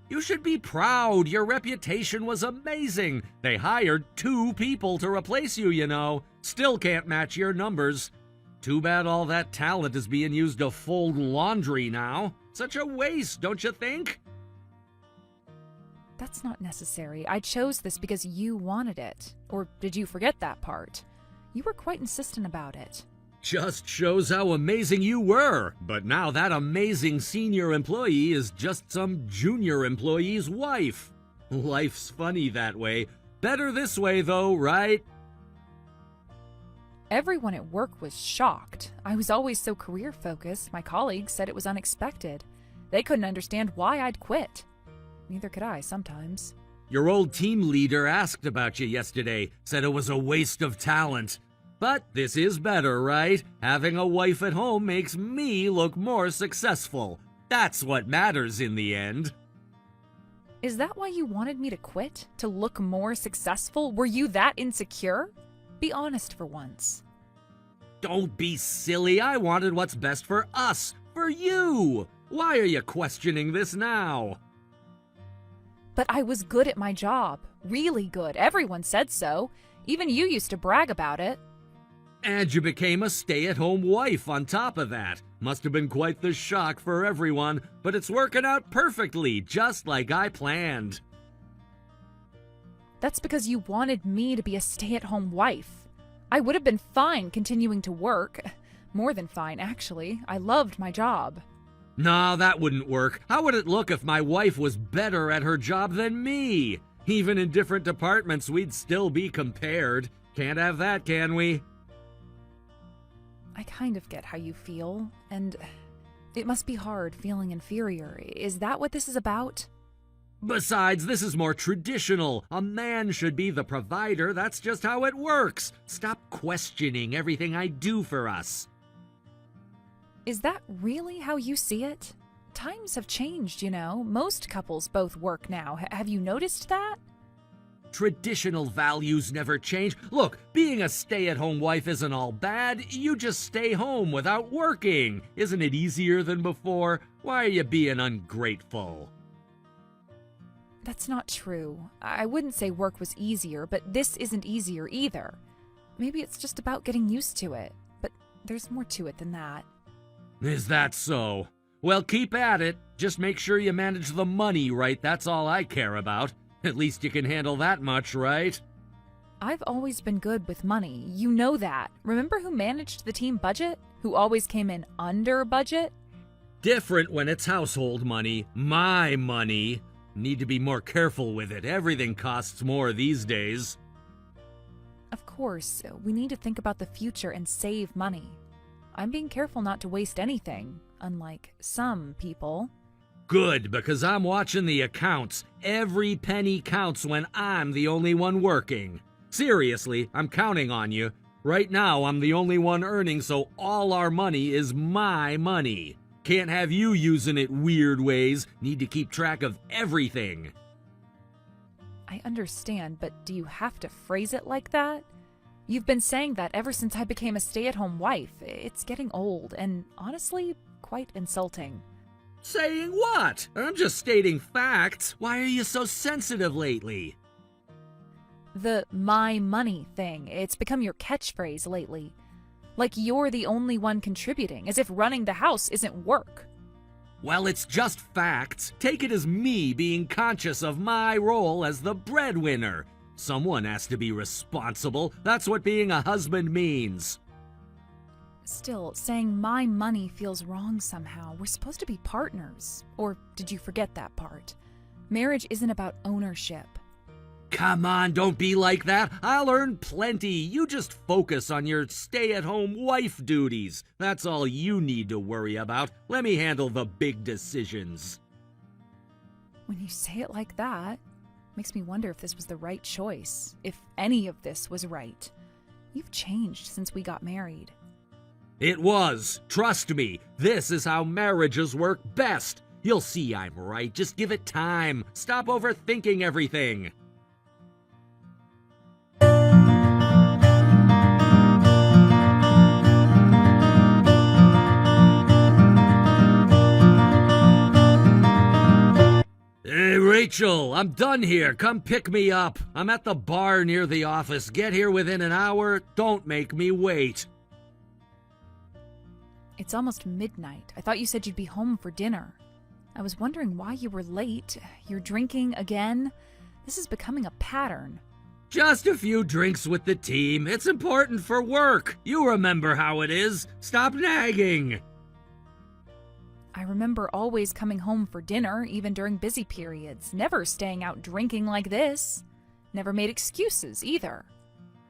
You should be proud. Your reputation was amazing. They hired 2 people to replace you, you know. Still can't match your numbers. Too bad all that talent is being used to fold laundry now. Such a waste, don't you think? That's not necessary. I chose this because you wanted it. Or did you forget that part? You were quite insistent about it. Just shows how amazing you were. But now that amazing senior employee is just some junior employee's wife. Life's funny that way. Better this way, though, right? Everyone at work was shocked. I was always so career-focused, my colleagues said it was unexpected. They couldn't understand why I'd quit. Neither could I sometimes. Your old team leader asked about you yesterday, said it was a waste of talent. But this is better, right? Having a wife at home makes me look more successful. That's what matters in the end. Is that why you wanted me to quit? To look more successful? Were you that insecure? Be honest for once. Don't be silly. I wanted what's best for us, for you. Why are you questioning this now? But I was good at my job. Really good. Everyone said so. Even you used to brag about it. And you became a stay-at-home wife on top of that. Must have been quite the shock for everyone, but it's working out perfectly, just like I planned. That's because you wanted me to be a stay-at-home wife. I would have been fine continuing to work. More than fine, actually. I loved my job. No, that wouldn't work. How would it look if my wife was better at her job than me? Even in different departments, we'd still be compared. Can't have that, can we? I kind of get how you feel, and it must be hard feeling inferior. Is that what this is about? Besides, this is more traditional. A man should be the provider. That's just how it works. Stop questioning everything I do for us. Is that really how you see it? Times have changed, you know. Most couples both work now. Have you noticed that? Traditional values never change. Look, being a stay-at-home wife isn't all bad. You just stay home without working. Isn't it easier than before? Why are you being ungrateful? That's not true. I wouldn't say work was easier, but this isn't easier either. Maybe it's just about getting used to it, but there's more to it than that. Is that so? Well, keep at it. Just make sure you manage the money right. That's all I care about. At least you can handle that much, right? I've always been good with money. You know that. Remember who managed the team budget? Who always came in under budget? Different when it's household money. My money. Need to be more careful with it. Everything costs more these days. Of course, we need to think about the future and save money. I'm being careful not to waste anything, unlike some people. Good, because I'm watching the accounts. Every penny counts when I'm the only one working. Seriously, I'm counting on you. Right now, I'm the only one earning, so all our money is my money. Can't have you using it weird ways. Need to keep track of everything. I understand, but do you have to phrase it like that? You've been saying that ever since I became a stay-at-home wife. It's getting old and, honestly, quite insulting. Saying what? I'm just stating facts. Why are you so sensitive lately? The my money thing, it's become your catchphrase lately. Like you're the only one contributing, as if running the house isn't work. Well, it's just facts. Take it as me being conscious of my role as the breadwinner. Someone has to be responsible. That's what being a husband means. Still, saying my money feels wrong somehow. We're supposed to be partners. Or did you forget that part? Marriage isn't about ownership. Come on, don't be like that. I'll earn plenty. You just focus on your stay-at-home wife duties. That's all you need to worry about. Let me handle the big decisions. When you say it like that, makes me wonder if this was the right choice. If any of this was right. You've changed since we got married. It was. Trust me. This is how marriages work best. You'll see I'm right. Just give it time. Stop overthinking everything. Hey, Rachel, I'm done here. Come pick me up. I'm at the bar near the office. Get here within an hour. Don't make me wait. It's almost midnight. I thought you said you'd be home for dinner. I was wondering why you were late. You're drinking again? This is becoming a pattern. Just a few drinks with the team. It's important for work. You remember how it is. Stop nagging. I remember always coming home for dinner, even during busy periods. Never staying out drinking like this. Never made excuses, either.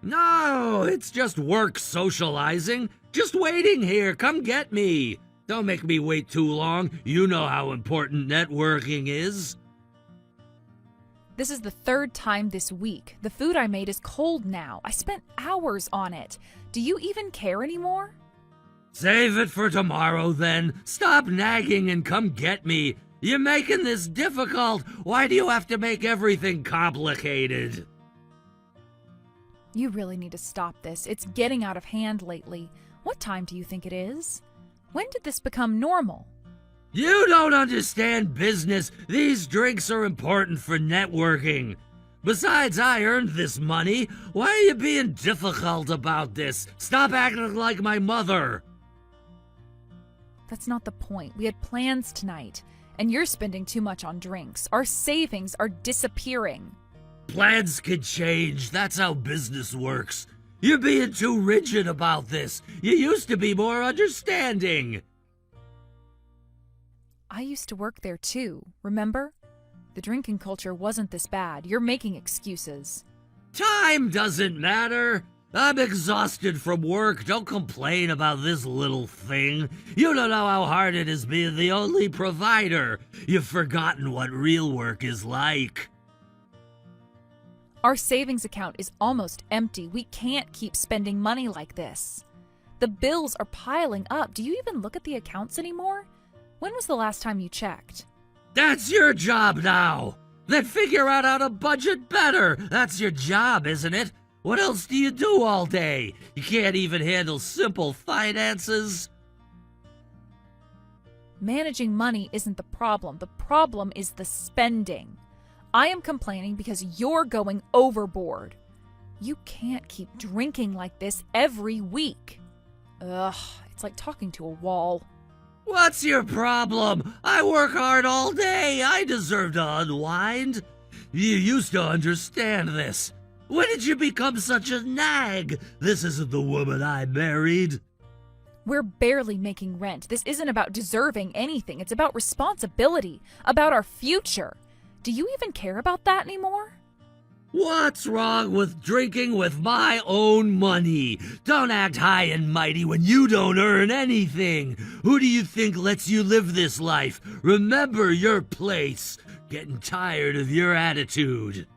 No, it's just work socializing. Just waiting here. Come get me. Don't make me wait too long. You know how important networking is. This is the third time this week. The food I made is cold now. I spent hours on it. Do you even care anymore? Save it for tomorrow, then. Stop nagging and come get me. You're making this difficult. Why do you have to make everything complicated? You really need to stop this. It's getting out of hand lately. What time do you think it is? When did this become normal? You don't understand business. These drinks are important for networking. Besides, I earned this money. Why are you being difficult about this? Stop acting like my mother. That's not the point. We had plans tonight, and you're spending too much on drinks. Our savings are disappearing. Plans can change. That's how business works. You're being too rigid about this. You used to be more understanding. I used to work there too, remember? The drinking culture wasn't this bad. You're making excuses. Time doesn't matter. I'm exhausted from work. Don't complain about this little thing. You don't know how hard it is being the only provider. You've forgotten what real work is like. Our savings account is almost empty. We can't keep spending money like this. The bills are piling up. Do you even look at the accounts anymore? When was the last time you checked? That's your job now. Then figure out how to budget better. That's your job, isn't it? What else do you do all day? You can't even handle simple finances? Managing money isn't the problem. The problem is the spending. I am complaining because you're going overboard. You can't keep drinking like this every week. Ugh, it's like talking to a wall. What's your problem? I work hard all day. I deserve to unwind. You used to understand this. When did you become such a nag? This isn't the woman I married. We're barely making rent. This isn't about deserving anything. It's about responsibility, about our future. Do you even care about that anymore? What's wrong with drinking with my own money? Don't act high and mighty when you don't earn anything. Who do you think lets you live this life? Remember your place. Getting tired of your attitude.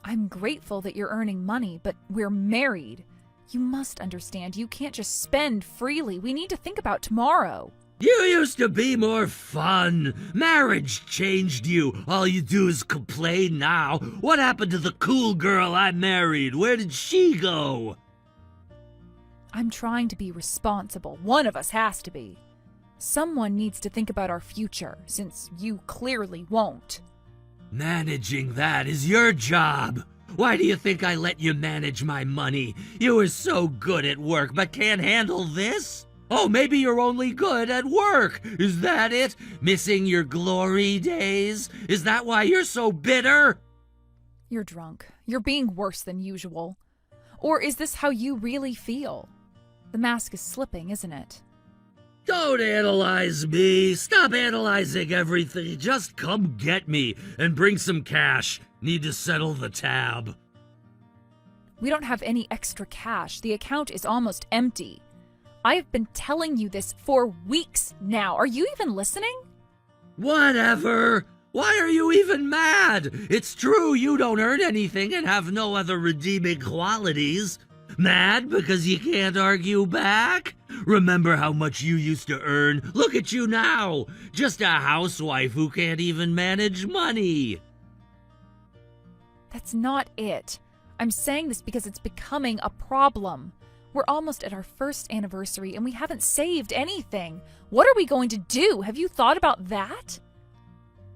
I'm grateful that you're earning money, but we're married. You must understand, you can't just spend freely. We need to think about tomorrow. You used to be more fun. Marriage changed you. All you do is complain now. What happened to the cool girl I married? Where did she go? I'm trying to be responsible. One of us has to be. Someone needs to think about our future, since you clearly won't. Managing that is your job. Why do you think I let you manage my money? You were so good at work, but can't handle this? Oh, maybe you're only good at work. Is that it? Missing your glory days? Is that why you're so bitter? You're drunk. You're being worse than usual. Or is this how you really feel? The mask is slipping, isn't it? Don't analyze me. Stop analyzing everything. Just come get me and bring some cash. Need to settle the tab. We don't have any extra cash. The account is almost empty. I've been telling you this for weeks now. Are you even listening? Whatever. Why are you even mad? It's true you don't earn anything and have no other redeeming qualities. Mad because you can't argue back? Remember how much you used to earn? Look at you now. Just a housewife who can't even manage money. That's not it. I'm saying this because it's becoming a problem. We're almost at our first anniversary and we haven't saved anything. What are we going to do? Have you thought about that?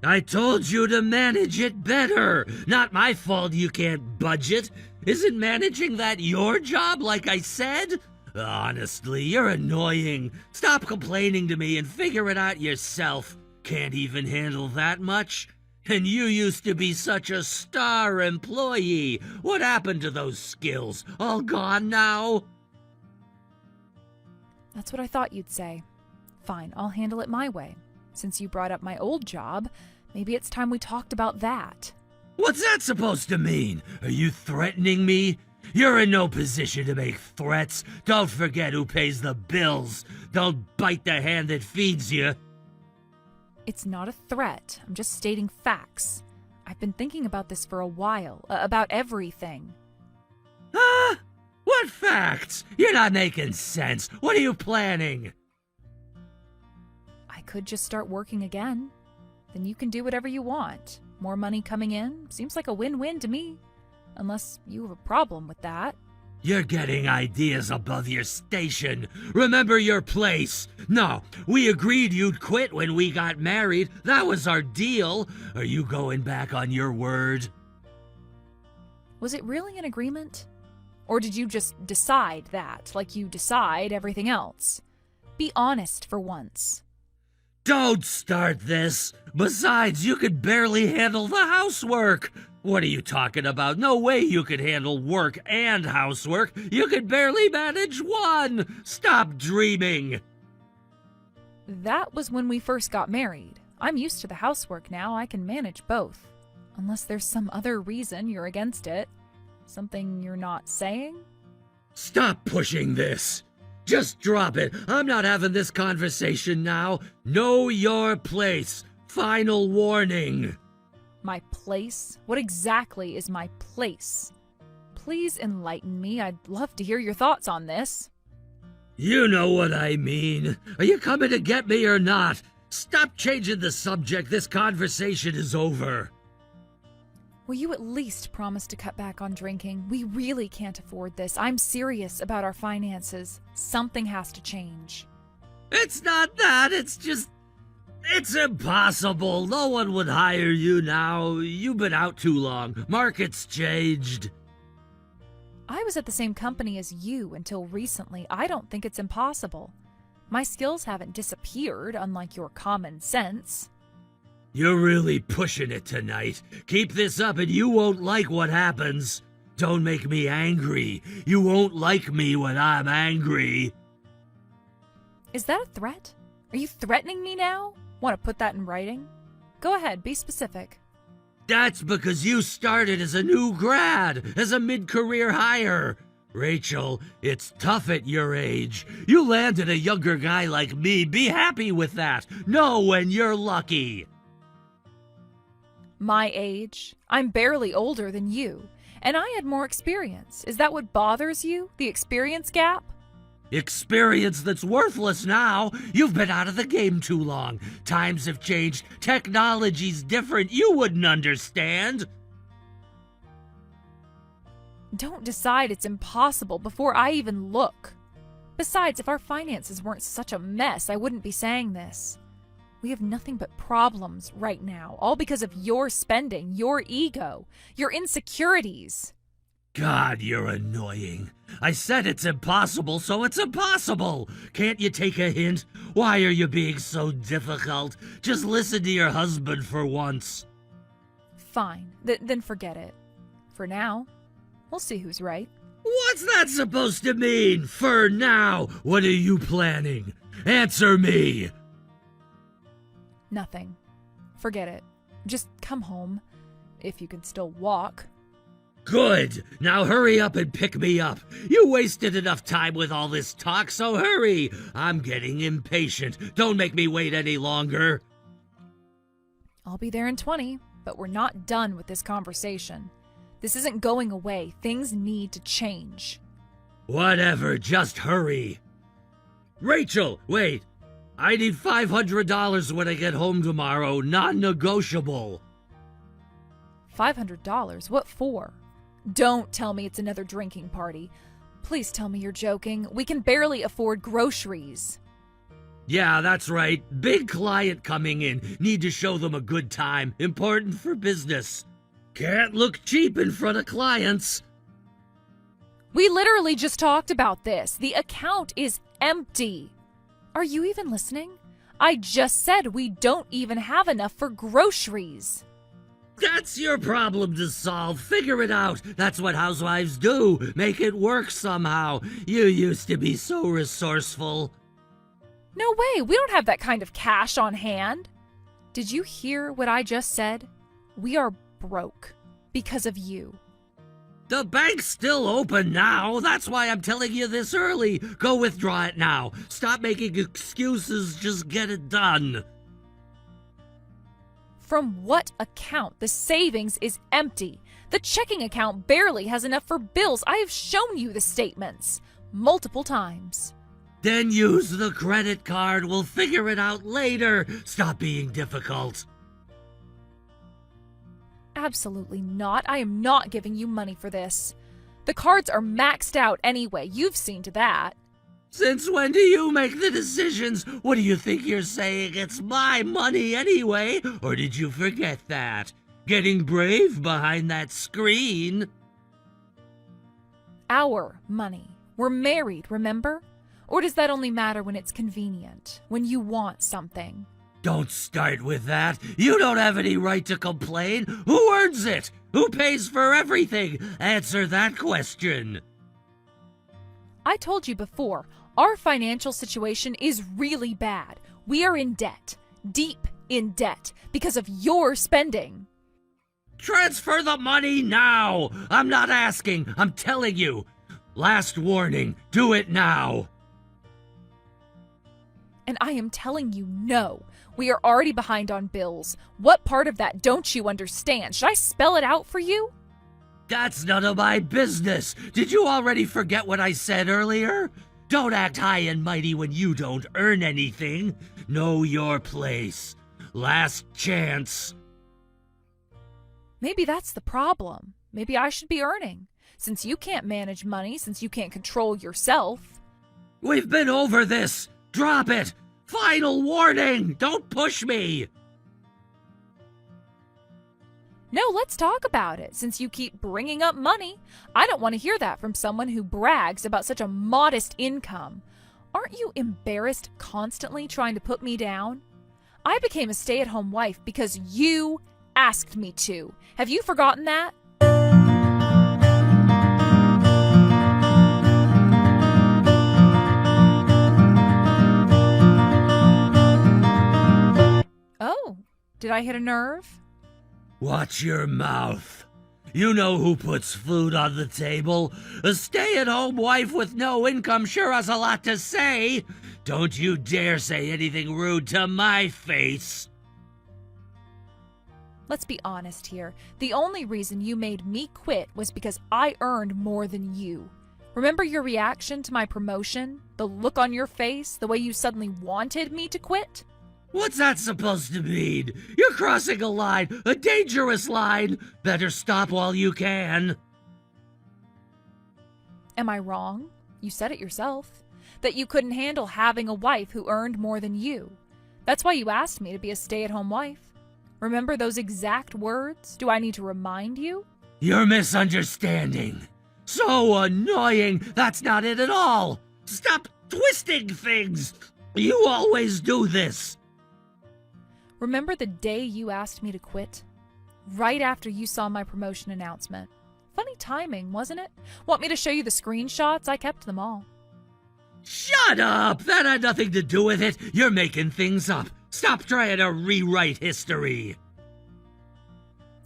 I told you to manage it better. Not my fault you can't budget. Isn't managing that your job, like I said? Honestly, you're annoying. Stop complaining to me and figure it out yourself. Can't even handle that much? And you used to be such a star employee. What happened to those skills? All gone now? That's what I thought you'd say. Fine, I'll handle it my way. Since you brought up my old job, maybe it's time we talked about that. What's that supposed to mean? Are you threatening me? You're in no position to make threats. Don't forget who pays the bills. Don't bite the hand that feeds you. It's not a threat. I'm just stating facts. I've been thinking about this for a while, about everything. Huh? What facts? You're not making sense. What are you planning? I could just start working again. Then you can do whatever you want. More money coming in seems like a win-win to me. Unless you have a problem with that. You're getting ideas above your station. Remember your place. No, we agreed you'd quit when we got married. That was our deal. Are you going back on your word? Was it really an agreement? Or did you just decide that, like you decide everything else? Be honest for once. Don't start this. Besides, you could barely handle the housework. What are you talking about? No way you could handle work and housework. You could barely manage one. Stop dreaming. That was when we first got married. I'm used to the housework now. I can manage both. Unless there's some other reason you're against it. Something you're not saying? Stop pushing this. Just drop it. I'm not having this conversation now. Know your place. Final warning. My place? What exactly is my place? Please enlighten me. I'd love to hear your thoughts on this. You know what I mean. Are you coming to get me or not? Stop changing the subject. This conversation is over. Will you at least promise to cut back on drinking? We really can't afford this. I'm serious about our finances. Something has to change. It's not that. It's impossible. No one would hire you now. You've been out too long. Market's changed. I was at the same company as you until recently. I don't think it's impossible. My skills haven't disappeared, unlike your common sense. You're really pushing it tonight. Keep this up and you won't like what happens. Don't make me angry. You won't like me when I'm angry. Is that a threat? Are you threatening me now? Want to put that in writing? Go ahead, be specific. That's because you started as a new grad, as a mid-career hire. Rachel, it's tough at your age. You landed a younger guy like me. Be happy with that. Know when you're lucky. My age? I'm barely older than you, and I had more experience. Is that what bothers you? The experience gap? Experience that's worthless now. You've been out of the game too long. Times have changed. Technology's different. You wouldn't understand. Don't decide it's impossible before I even look. Besides, if our finances weren't such a mess, I wouldn't be saying this. We have nothing but problems right now, all because of your spending, your ego, your insecurities. God, you're annoying. I said it's impossible, so it's impossible. Can't you take a hint? Why are you being so difficult? Just listen to your husband for once. Fine, then forget it. For now, we'll see who's right. What's that supposed to mean? For now, what are you planning? Answer me. Nothing. Forget it. Just come home, if you can still walk. Good. Now hurry up and pick me up. You wasted enough time with all this talk, so hurry. I'm getting impatient. Don't make me wait any longer. I'll be there in 20, but we're not done with this conversation. This isn't going away. Things need to change. Whatever, just hurry. Rachel, wait. I need $500 when I get home tomorrow, non-negotiable. $500? What for? Don't tell me it's another drinking party. Please tell me you're joking. We can barely afford groceries. Yeah, that's right. Big client coming in. Need to show them a good time. Important for business. Can't look cheap in front of clients. We literally just talked about this. The account is empty. Are you even listening? I just said we don't even have enough for groceries. That's your problem to solve. Figure it out. That's what housewives do. Make it work somehow. You used to be so resourceful. No way. We don't have that kind of cash on hand. Did you hear what I just said? We are broke because of you. The bank's still open now. That's why I'm telling you this early. Go withdraw it now. Stop making excuses. Just get it done. From what account? The savings is empty. The checking account barely has enough for bills. I have shown you the statements multiple times. Then use the credit card. We'll figure it out later. Stop being difficult. Absolutely not. I am not giving you money for this. The cards are maxed out anyway. You've seen to that. Since when do you make the decisions? What do you think you're saying? It's my money anyway. Or did you forget that? Getting brave behind that screen? Our money. We're married, remember? Or does that only matter when it's convenient, when you want something? Don't start with that. You don't have any right to complain. Who earns it? Who pays for everything? Answer that question. I told you before, our financial situation is really bad. We are in debt, deep in debt, because of your spending. Transfer the money now. I'm not asking. I'm telling you. Last warning. Do it now. And I am telling you no. We are already behind on bills. What part of that don't you understand? Should I spell it out for you? That's none of my business. Did you already forget what I said earlier? Don't act high and mighty when you don't earn anything. Know your place. Last chance. Maybe that's the problem. Maybe I should be earning. Since you can't manage money, since you can't control yourself. We've been over this. Drop it. Final warning. Don't push me. No, let's talk about it. Since you keep bringing up money, I don't want to hear that from someone who brags about such a modest income. Aren't you embarrassed constantly trying to put me down? I became a stay-at-home wife because you asked me to. Have you forgotten that? Oh, did I hit a nerve? Watch your mouth. You know who puts food on the table. A stay-at-home wife with no income sure has a lot to say. Don't you dare say anything rude to my face. Let's be honest here. The only reason you made me quit was because I earned more than you. Remember your reaction to my promotion? The look on your face? The way you suddenly wanted me to quit? What's that supposed to mean? You're crossing a line, a dangerous line. Better stop while you can. Am I wrong? You said it yourself. That you couldn't handle having a wife who earned more than you. That's why you asked me to be a stay-at-home wife. Remember those exact words? Do I need to remind you? You're misunderstanding. So annoying. That's not it at all. Stop twisting things. You always do this. Remember the day you asked me to quit? Right after you saw my promotion announcement. Funny timing, wasn't it? Want me to show you the screenshots? I kept them all. Shut up! That had nothing to do with it. You're making things up. Stop trying to rewrite history.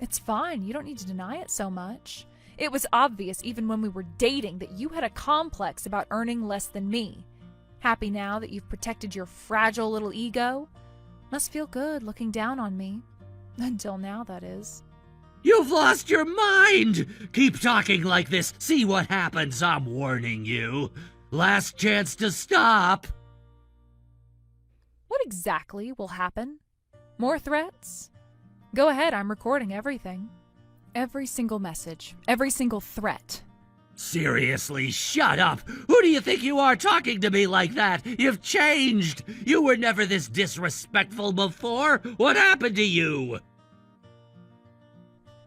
It's fine. You don't need to deny it so much. It was obvious even when we were dating that you had a complex about earning less than me. Happy now that you've protected your fragile little ego? Must feel good looking down on me. Until now, that is. You've lost your mind! Keep talking like this. See what happens. I'm warning you. Last chance to stop. What exactly will happen? More threats? Go ahead, I'm recording everything. Every single message, every single threat. Seriously, shut up! Who do you think you are talking to me like that? You've changed! You were never this disrespectful before! What happened to you?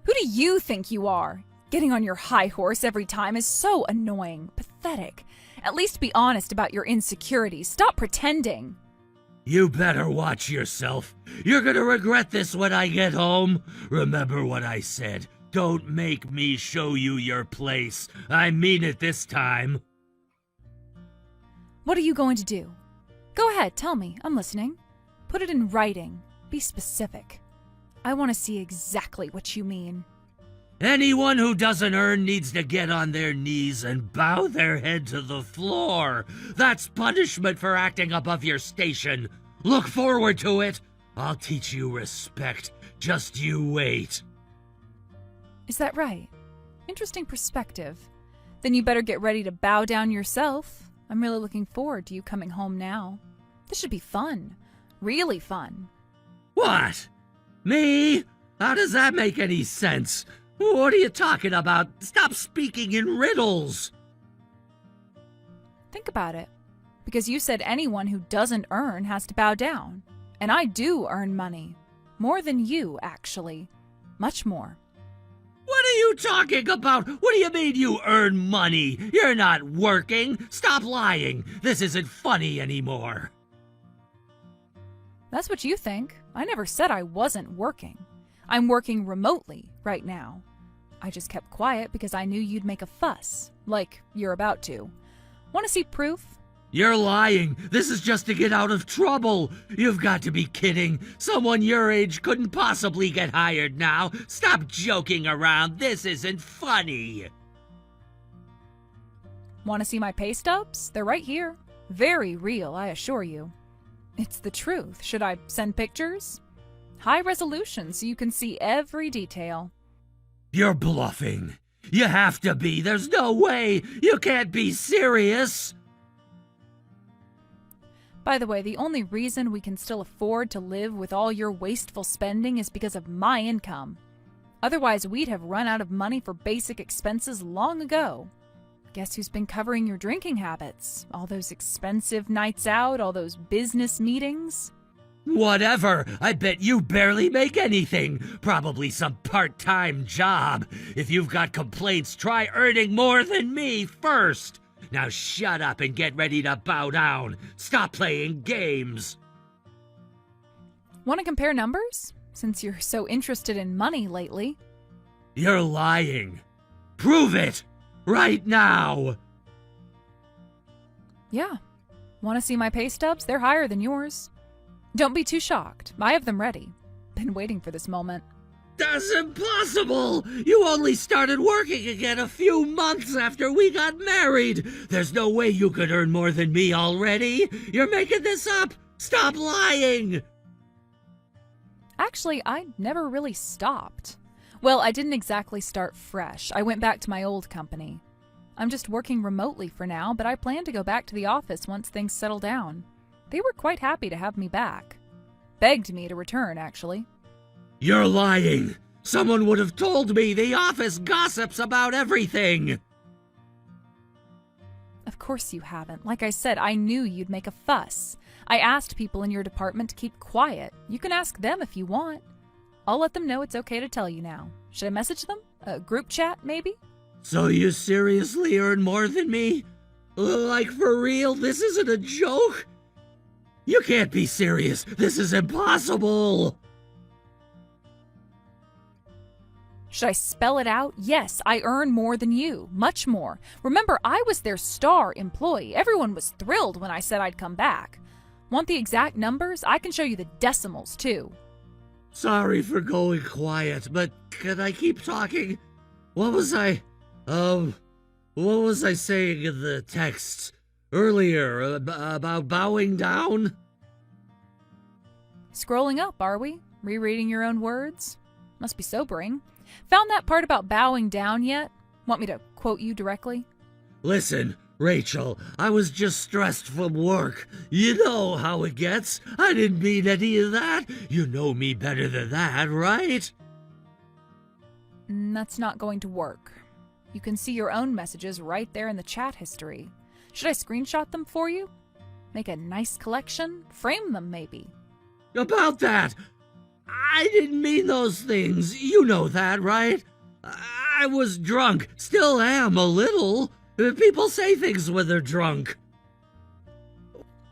Who do you think you are? Getting on your high horse every time is so annoying, pathetic. At least be honest about your insecurities. Stop pretending. You better watch yourself. You're gonna regret this when I get home. Remember what I said. Don't make me show you your place. I mean it this time. What are you going to do? Go ahead, tell me. I'm listening. Put it in writing. Be specific. I want to see exactly what you mean. Anyone who doesn't earn needs to get on their knees and bow their head to the floor. That's punishment for acting above your station. Look forward to it. I'll teach you respect. Just you wait. Is that right? Interesting perspective. Then you better get ready to bow down yourself. I'm really looking forward to you coming home now. This should be fun. Really fun. What? Me? How does that make any sense? What are you talking about? Stop speaking in riddles. Think about it. Because you said anyone who doesn't earn has to bow down. And I do earn money. More than you, actually. Much more. What are you talking about? What do you mean you earn money? You're not working. Stop lying. This isn't funny anymore. That's what you think. I never said I wasn't working. I'm working remotely right now. I just kept quiet because I knew you'd make a fuss, like you're about to. Want to see proof? You're lying. This is just to get out of trouble. You've got to be kidding. Someone your age couldn't possibly get hired now. Stop joking around. This isn't funny. Want to see my pay stubs? They're right here. Very real, I assure you. It's the truth. Should I send pictures? High resolution so you can see every detail. You're bluffing. You have to be. There's no way. You can't be serious. By the way, the only reason we can still afford to live with all your wasteful spending is because of my income. Otherwise, we'd have run out of money for basic expenses long ago. Guess who's been covering your drinking habits? All those expensive nights out, all those business meetings? Whatever. I bet you barely make anything. Probably some part-time job. If you've got complaints, try earning more than me first. Now shut up and get ready to bow down. Stop playing games. Want to compare numbers? Since you're so interested in money lately. You're lying. Prove it. Right now. Yeah. Want to see my pay stubs? They're higher than yours. Don't be too shocked. I have them ready. Been waiting for this moment. That's impossible! You only started working again a few months after we got married! There's no way you could earn more than me already! You're making this up! Stop lying! Actually, I never really stopped. Well, I didn't exactly start fresh. I went back to my old company. I'm just working remotely for now, but I plan to go back to the office once things settle down. They were quite happy to have me back. Begged me to return, actually. You're lying! Someone would have told me the office gossips about everything! Of course you haven't. Like I said, I knew you'd make a fuss. I asked people in your department to keep quiet. You can ask them if you want. I'll let them know it's okay to tell you now. Should I message them? A group chat, maybe? So you seriously earn more than me? Like for real? This isn't a joke? You can't be serious. This is impossible. Should I spell it out? Yes, I earn more than you. Much more. Remember, I was their star employee. Everyone was thrilled when I said I'd come back. Want the exact numbers? I can show you the decimals, too. Sorry for going quiet, but can I keep talking? What was I saying in the text earlier about bowing down? Scrolling up, are we? Rereading your own words? Must be sobering. Found that part about bowing down yet? Want me to quote you directly? Listen, Rachel, I was just stressed from work. You know how it gets. I didn't mean any of that. You know me better than that, right? That's not going to work. You can see your own messages right there in the chat history. Should I screenshot them for you? Make a nice collection? Frame them, maybe? About that, I didn't mean those things. You know that, right? I was drunk. Still am a little. People say things when they're drunk.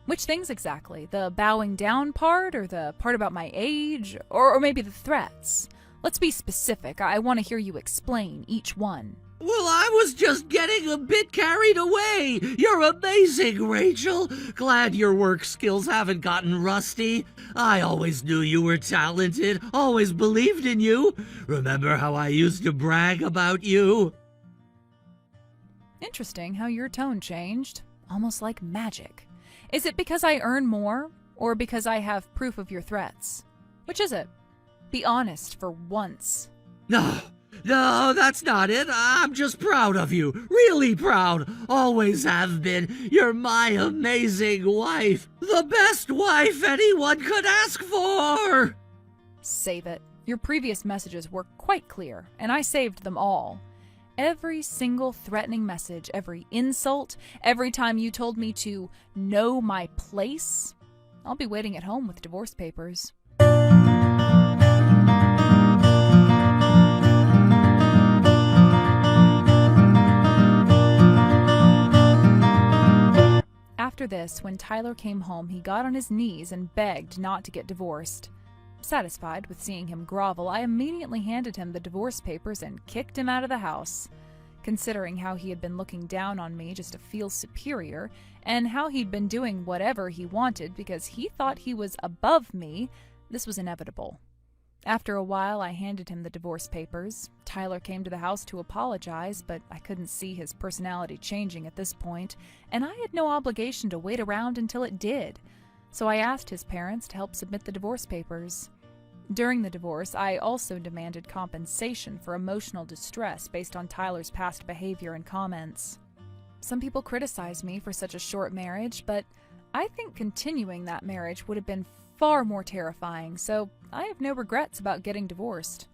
Which things exactly? The bowing down part, or the part about my age, or maybe the threats? Let's be specific. I want to hear you explain each one. Well, I was just getting a bit carried away. You're amazing, Rachel. Glad your work skills haven't gotten rusty. I always knew you were talented, always believed in you. Remember how I used to brag about you? Interesting how your tone changed. Almost like magic. Is it because I earn more, or because I have proof of your threats? Which is it? Be honest for once. No, that's not it. I'm just proud of you. Really proud. Always have been. You're my amazing wife. The best wife anyone could ask for. Save it. Your previous messages were quite clear, and I saved them all. Every single threatening message, every insult, every time you told me to know my place. I'll be waiting at home with divorce papers. After this, when Tyler came home, he got on his knees and begged not to get divorced. Satisfied with seeing him grovel, I immediately handed him the divorce papers and kicked him out of the house. Considering how he had been looking down on me just to feel superior, and how he'd been doing whatever he wanted because he thought he was above me, this was inevitable. After a while, I handed him the divorce papers. Tyler came to the house to apologize, but I couldn't see his personality changing at this point, and I had no obligation to wait around until it did. So I asked his parents to help submit the divorce papers. During the divorce, I also demanded compensation for emotional distress based on Tyler's past behavior and comments. Some people criticize me for such a short marriage, but I think continuing that marriage would have been far more terrifying, so I have no regrets about getting divorced.